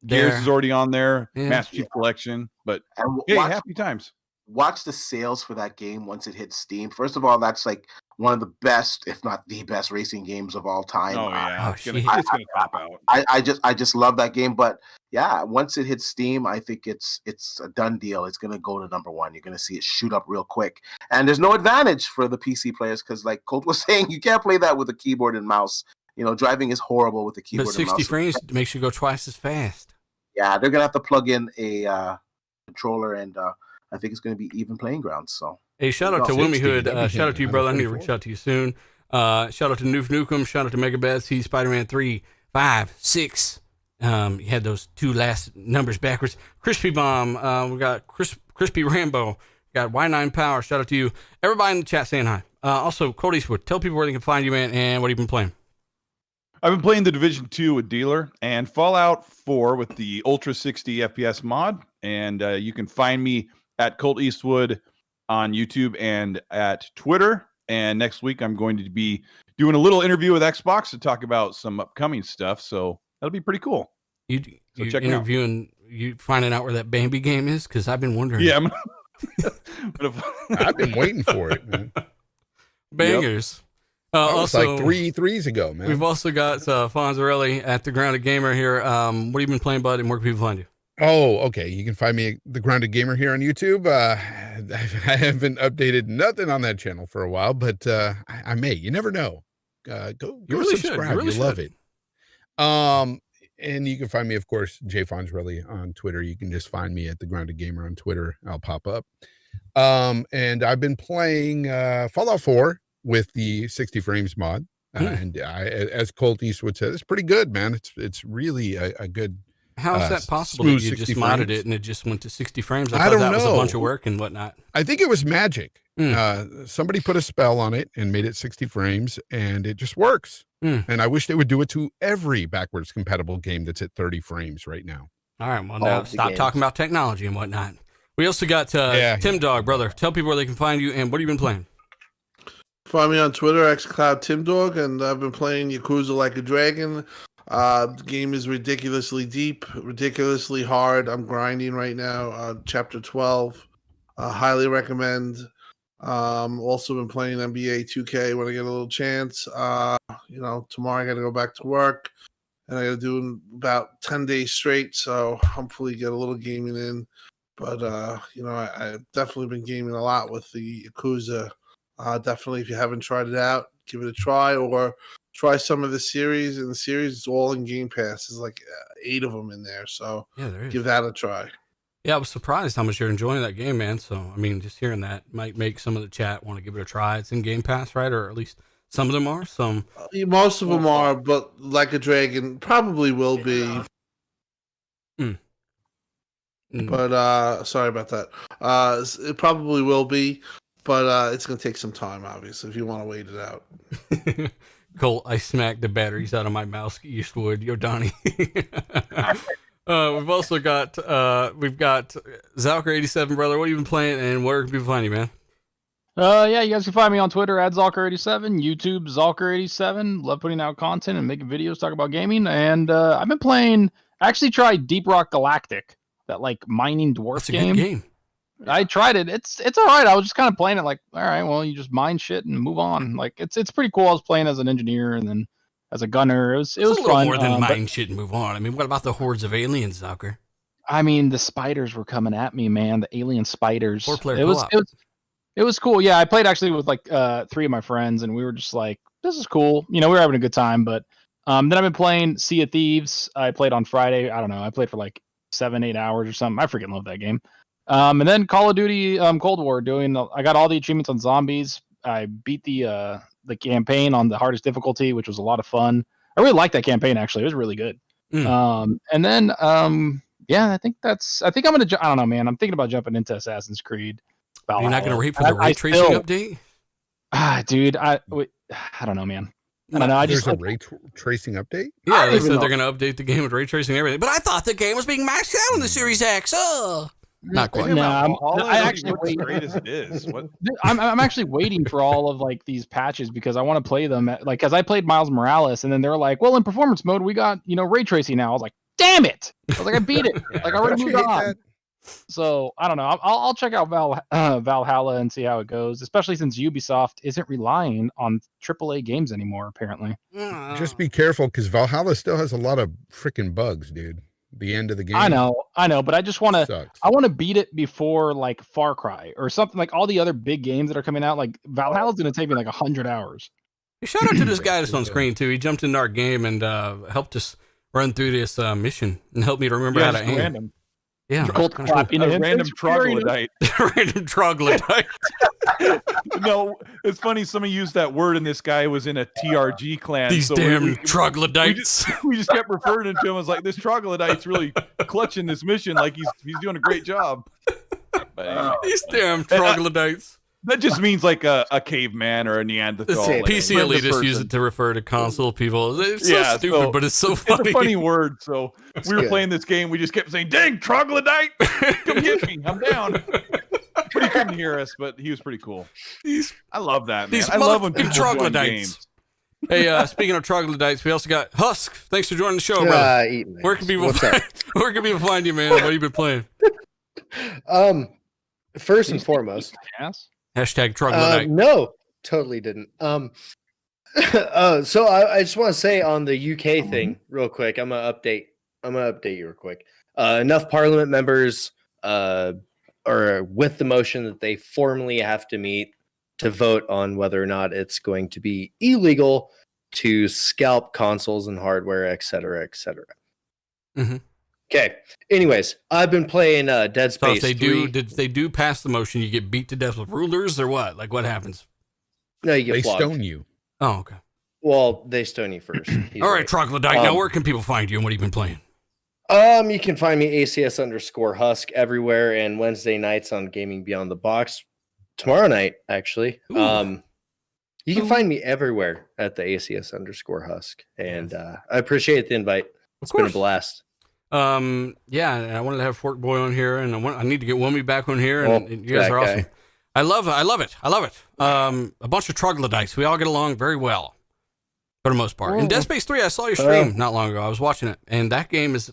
Gears is already on there. Yeah. Master Chief Collection, but hey, happy times. Watch the sales for that game once it hits Steam. First of all, that's like one of the best, if not the best, racing games of all time. Oh yeah, it's gonna pop out. I just love that game. But yeah, once it hits Steam, I think it's a done deal. It's gonna go to number one. You're gonna see it shoot up real quick. And there's no advantage for the PC players because, like Colt was saying, you can't play that with a keyboard and mouse. Driving is horrible with the keyboard. But and mouse. 60 frames makes you go twice as fast. Yeah, they're gonna have to plug in a controller, and I think it's going to be even playing ground. So, hey, shout out to Woomy Hood. Shout out to you, brother. I need to reach out to you soon. Shout out to Noof Nukem. Shout out to Megabad C, Spider-Man 3, 5, 6. You had those two last numbers backwards. Crispy Bomb. We got Crispy Rambo. We got Y9 Power. Shout out to you. Everybody in the chat saying hi. Also, Colt Eastwood, tell people where they can find you, man, and what have you been playing? I've been playing The Division 2 with Dealer and Fallout 4 with the Ultra 60 FPS mod. And you can find me at Colt Eastwood on YouTube and at Twitter. And next week, I'm going to be doing a little interview with Xbox to talk about some upcoming stuff. So that'll be pretty cool. You check interviewing, you finding out where that Bambi game is? Because I've been wondering. Yeah. I've been waiting for it, man. Bangers. Yep. Also, like 3 threes ago, man. We've also got Fonzarelli at The Grounded Gamer here. What have you been playing, bud, and where can people find you? Oh, okay. You can find me The Grounded Gamer here on YouTube. I haven't updated nothing on that channel for a while, but I may. You never know. Go really subscribe. You love it. And you can find me, of course, Jay Fonzarelli on Twitter. You can just find me at The Grounded Gamer on Twitter. I'll pop up. And I've been playing Fallout 4 with the 60 frames mod. And as Colt Eastwood said, it's pretty good, man. It's really a good. How is that possible that you just modded it and it just went to 60 frames? I thought that was a bunch of work and whatnot. I think it was magic. Somebody put a spell on it and made it 60 frames, and it just works. And I wish they would do it to every backwards compatible game that's at 30 frames right now. All right, well, now stop talking about technology and whatnot. We also got Tim Dog, brother. Tell people where they can find you, and what have you been playing? Find me on Twitter, xCloudTimDog, and I've been playing Yakuza Like a Dragon. The game is ridiculously deep, ridiculously hard. I'm grinding right now, chapter 12. Highly recommend. Also been playing NBA 2K when I get a little chance. Tomorrow I got to go back to work. and I got to do in about 10 days straight. So hopefully get a little gaming in. But I've definitely been gaming a lot with the Yakuza. Definitely, if you haven't tried it out, give it a try, or try some of the series. And the series is all in Game Pass. There's like 8 of them in there, so there is. give that a try. Yeah, I was surprised how much you're enjoying that game, man. So, I mean, just hearing that might make some of the chat want to give it a try. It's in Game Pass, right? Or at least some of them are. Some Most of them are, but Like a Dragon probably will be. But sorry about that. It probably will be, but it's going to take some time, obviously, if you want to wait it out. Colt, I smacked the batteries out of my mouse, Eastwood. Yo, Donnie. We've also got Zalker87, brother. What have you been playing, and where can people find you, man? Yeah, you guys can find me on Twitter at Zalker87, YouTube Zalker87. Love putting out content and making videos, talk about gaming. And I've been playing. I actually tried Deep Rock Galactic, that like mining dwarf That's a game. good game. I tried it. It's all right. I was just kind of playing it like, all right, well, you just mine shit and move on. Like it's pretty cool. I was playing as an engineer and then as a gunner. It was a little fun. more than mine shit and move on. I mean, what about the hordes of aliens, Zalker? I mean, the spiders were coming at me, man. The alien spiders. 4-player It was cool. Yeah, I played actually with like 3 of my friends, and we were just like, this is cool. You know, we were having a good time. But then I've been playing Sea of Thieves. I played on Friday. I don't know. I played for like 7-8 hours or something. I freaking love that game. And then Call of Duty Cold War. I got all the achievements on zombies. I beat the campaign on the hardest difficulty, which was a lot of fun. I really liked that campaign, actually. It was really good. And then yeah, I think I'm gonna. I don't know, man. I'm thinking about jumping into Assassin's Creed Valhalla. You're not gonna wait for the ray tracing update? Dude, I don't know, man. I don't know. There's a ray tracing update? Yeah, they said they're going to update the game with ray tracing and everything. But I thought the game was being maxed out on the Series X. Oh, not quite. No, I actually wait as great as it is. What? I'm actually waiting for all of like these patches because I want to play them. Because I played Miles Morales, and then they're like, "Well, in performance mode, we got ray tracing now." I was like, "Damn it!" I was like, "I beat it. Like I already moved on." So I don't know. I'll check out Valhalla and see how it goes, especially since Ubisoft isn't relying on AAA games anymore. Apparently, just be careful because Valhalla still has a lot of freaking bugs, dude. The end of the game. I know, but I just want to. I want to beat it before like Far Cry or something like all the other big games that are coming out. Like Valhalla's going to take me like 100 hours. Shout out to this guy that's on screen too. He jumped into our game and helped us run through this mission and helped me to remember how to aim. Random. Yeah, random troglodyte. Random troglodyte. No, it's funny. Somebody used that word, and this guy was in a TRG clan. These so damn troglodytes. We just kept referring to him as like this troglodyte's really clutching this mission, like he's doing a great job. But anyway, these damn troglodytes. That just means like a caveman or a Neanderthal. Like PC elitists use it to refer to console people. It's so stupid, but it's so funny. It's a funny word. So we were playing this game. We just kept saying, "Dang, troglodyte, come get me! I'm down." But he couldn't hear us, but he was pretty cool. I love that, man. I love when people troglodytes. Hey, speaking of troglodytes, we also got Husk. Thanks for joining the show, brother. Where can people find you, man? What have you been playing? First and foremost. Hashtag troglodyte. No, totally didn't. So I just want to say on the UK thing real quick. I'm gonna update you real quick. Enough Parliament members are with the motion that they formally have to meet to vote on whether or not it's going to be illegal to scalp consoles and hardware, etc., etc. Mm-hmm. Okay. Anyways, I've been playing Dead Space. So if they do pass the motion, you get beat to death with rulers or what? Like what happens? No, you get flogged. Stone you. Oh, okay. Well, they stone you first. All right, troglodyte. Now where can people find you and what have you been playing? You can find me ACS_Husk everywhere and Wednesday nights on Gaming Beyond the Box. Tomorrow night, actually. Ooh. You can find me everywhere at the ACS_Husk. And I appreciate the invite. It's been a blast. Yeah, and I wanted to have Fork Boy on here, and I need to get Wummy back on here, and you guys are awesome. I love it. A bunch of troglodytes. We all get along very well, for the most part. In Dead Space 3, I saw your stream not long ago. I was watching it, and that game is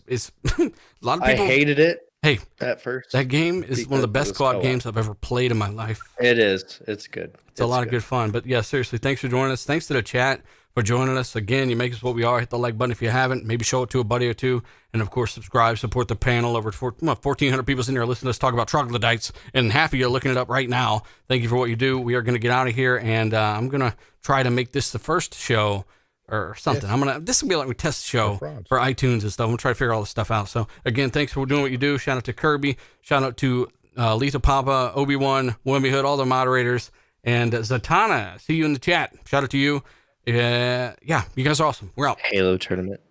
a lot of people. I hated it. Hey, at first, that game is one of the best co-op games I've ever played in my life. It is. It's good. It's a lot of good fun. But yeah, seriously, thanks for joining us. Thanks to the chat for joining us. Again, you make us what we are. Hit the like button if you haven't. Maybe show it to a buddy or two. And, of course, subscribe, support the panel. Over 1,400 people in here listening to us talk about troglodytes, and half of you are looking it up right now. Thank you for what you do. We are going to get out of here, and I'm going to try to make this the first show or something. Yes. This will be like we test the show for iTunes and stuff. I'm gonna try to figure all this stuff out. So again, thanks for doing what you do. Shout out to Kirby. Shout out to Lita Papa, Obi-Wan, Wimby Hood, all the moderators, and Zatanna. See you in the chat. Shout out to you. Yeah, you guys are awesome. We're out. Halo tournament.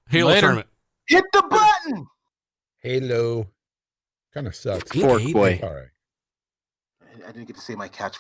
Halo Later. tournament. Hit the button. Halo kind of sucks. Fork boy. All right. I didn't get to say my catchphrase.